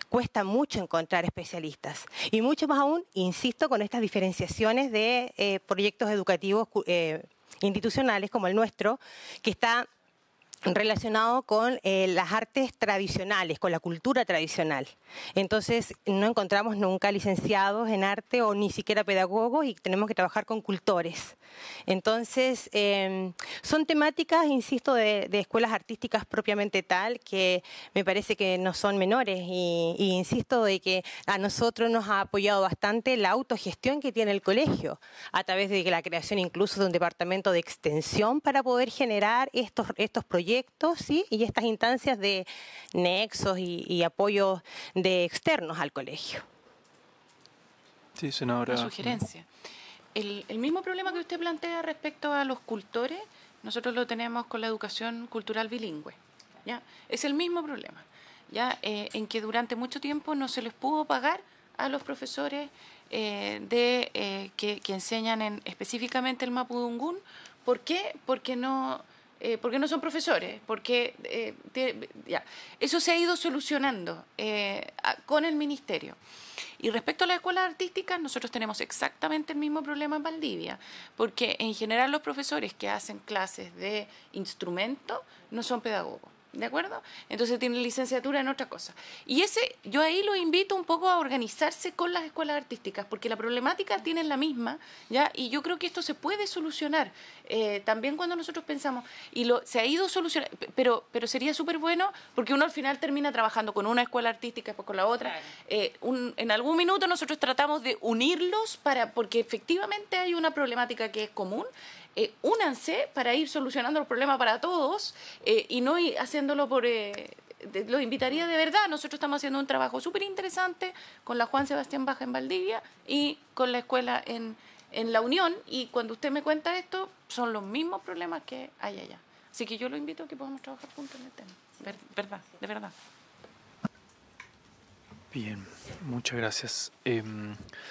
cuesta mucho encontrar especialistas. Y mucho más aún, insisto, con estas diferenciaciones de proyectos educativos institucionales como el nuestro, que está relacionado con las artes tradicionales, con la cultura tradicional. Entonces, no encontramos nunca licenciados en arte o ni siquiera pedagogos, y tenemos que trabajar con cultores. Entonces, son temáticas, insisto, de escuelas artísticas propiamente tal, que me parece que no son menores, y insisto de que a nosotros nos ha apoyado bastante la autogestión que tiene el colegio, a través de la creación incluso de un departamento de extensión para poder generar estos proyectos, ¿sí? Y estas instancias de nexos y apoyos de externos al colegio. Sí, senadora. Una sugerencia. El mismo problema que usted plantea respecto a los cultores, nosotros lo tenemos con la educación cultural bilingüe, ¿ya? Es el mismo problema, ¿ya? En que durante mucho tiempo no se les pudo pagar a los profesores que enseñan específicamente el mapudungún. ¿Por qué? Porque no son profesores, porque ya. Eso se ha ido solucionando con el ministerio. Y respecto a las escuelas artísticas, nosotros tenemos exactamente el mismo problema en Valdivia, porque en general los profesores que hacen clases de instrumento no son pedagogos. ¿De acuerdo? Entonces tienen licenciatura en otra cosa. Y yo ahí los invito un poco a organizarse con las escuelas artísticas, porque la problemática tienen la misma, ¿ya? Y yo creo que esto se puede solucionar. También cuando nosotros pensamos, se ha ido solucionando, pero sería súper bueno, porque uno al final termina trabajando con una escuela artística y después con la otra. En algún minuto nosotros tratamos de unirlos porque efectivamente hay una problemática que es común. Únanse para ir solucionando el problema para todos, y no haciéndolo lo invitaría de verdad. Nosotros estamos haciendo un trabajo súper interesante con la Juan Sebastián Bach en Valdivia y con la escuela en La Unión, y cuando usted me cuenta esto, son los mismos problemas que hay allá. Así que yo lo invito a que podamos trabajar juntos en el tema. De verdad. Bien, muchas gracias.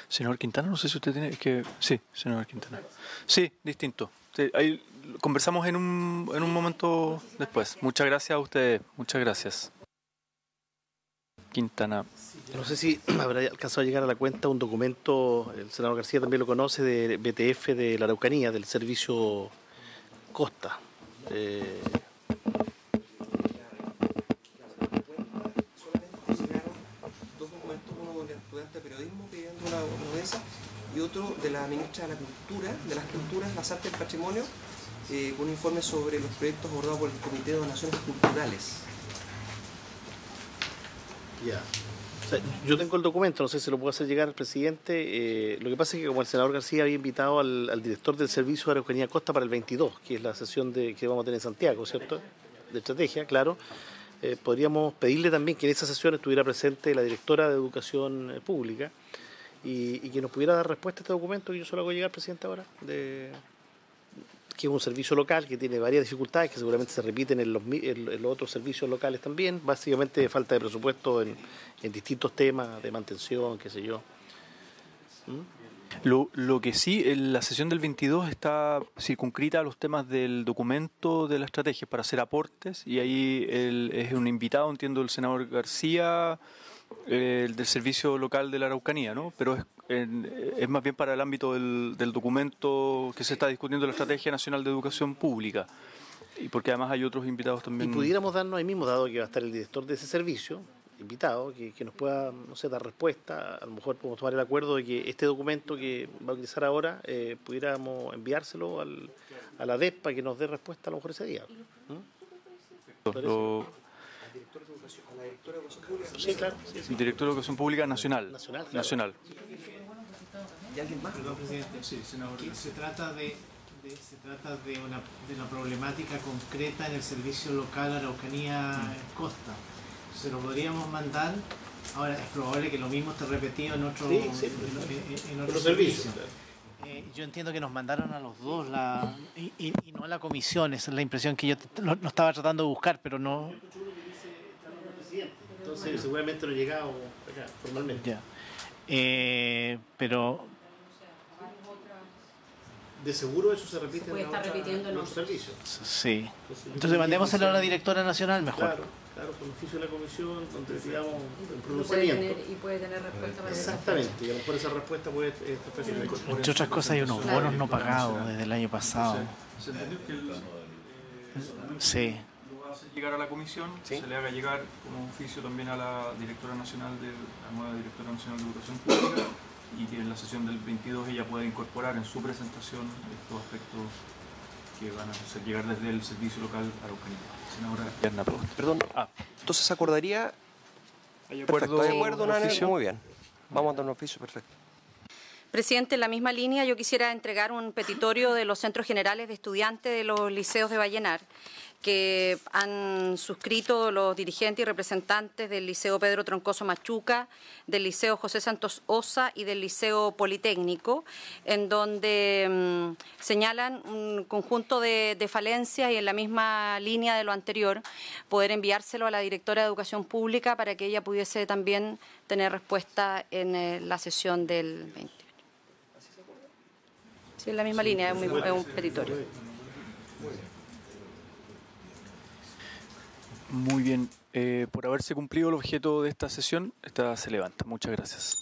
Senador Quintana, no sé si usted tiene... Sí, senador Quintana. Sí, distinto. Sí, ahí conversamos en un momento después. Muchas gracias a ustedes. Muchas gracias. Quintana. No sé si habrá alcanzado a llegar a la cuenta un documento, el senador García también lo conoce, de BTF de la Araucanía, del servicio Costa. estudiante de periodismo pidiendo una de esas, y otro de la ministra de la Cultura, de las Culturas, las Artes y el Patrimonio, con un informe sobre los proyectos abordados por el Comité de Donaciones Culturales. Ya. O sea, yo tengo el documento, no sé si lo puedo hacer llegar al presidente. Lo que pasa es que como el senador García había invitado al director del Servicio de Araucanía Costa para el 22, que es la sesión que vamos a tener en Santiago, ¿cierto? De estrategia, claro. Podríamos pedirle también que en esa sesión estuviera presente la directora de Educación Pública y que nos pudiera dar respuesta a este documento que yo solo hago llegar, presidente, ahora, que es un servicio local que tiene varias dificultades que seguramente se repiten en los otros servicios locales también, básicamente falta de presupuesto en distintos temas de mantención, qué sé yo. Lo que sí, la sesión del 22 está circunscrita a los temas del documento de la estrategia para hacer aportes, y ahí es un invitado, entiendo, el senador García, el del Servicio Local de la Araucanía, ¿no? Pero es más bien para el ámbito del documento que se está discutiendo, la Estrategia Nacional de Educación Pública, y porque además hay otros invitados también. Y pudiéramos darnos ahí mismo, dado que va a estar el director de ese servicio, invitado, que nos pueda, no sé, dar respuesta. A lo mejor podemos tomar el acuerdo de que este documento que va a utilizar ahora pudiéramos enviárselo a la DEP para que nos dé respuesta a lo mejor ese día. Sí, claro. Sí. Director de Educación Pública Nacional. Nacional. ¿Y alguien más? Perdón, presidente. Sí, senador. Se trata de una problemática concreta en el servicio local Araucanía Costa. Se lo podríamos mandar. Ahora es probable que lo mismo esté repetido en otro servicio. Yo entiendo que nos mandaron a los dos y no a la comisión. Esa es la impresión que yo no estaba tratando de buscar, pero no. Entonces seguramente no llegado acá formalmente. Ya. Pero de seguro eso se repite puede estar repitiendo en otros servicios. Sí. Entonces mandémoselo a la directora nacional mejor. Claro, con oficio de la comisión, donde digamos el pronunciamiento. Y puede tener respuesta para exactamente, y a lo mejor esa respuesta puede estar. Entre otras cosas hay unos bonos no pagados desde el año pasado. ¿Se entendió que sí. lo va a hacer llegar a la comisión? ¿Sí? Se le haga llegar como oficio también a la directora nacional la nueva directora nacional de Educación Pública, y que en la sesión del 22 ella pueda incorporar en su presentación estos aspectos que van a hacer llegar desde el Servicio Local Araucanía. Senadora Yarna Prost. Perdón, entonces se acordaría. ¿Hay Perfecto, acuerdo? ¿hay acuerdo, Nane? Muy bien. Vamos a dar un oficio, perfecto. Presidente, en la misma línea yo quisiera entregar un petitorio de los centros generales de estudiantes de los liceos de Vallenar, que han suscrito los dirigentes y representantes del Liceo Pedro Troncoso Machuca, del Liceo José Santos Osa y del Liceo Politécnico, en donde señalan un conjunto de falencias, y en la misma línea de lo anterior, poder enviárselo a la directora de Educación Pública para que ella pudiese también tener respuesta en la sesión del 20. Sí, en la misma línea, es un petitorio. Muy bien. Por haberse cumplido el objeto de esta sesión, esta se levanta. Muchas gracias.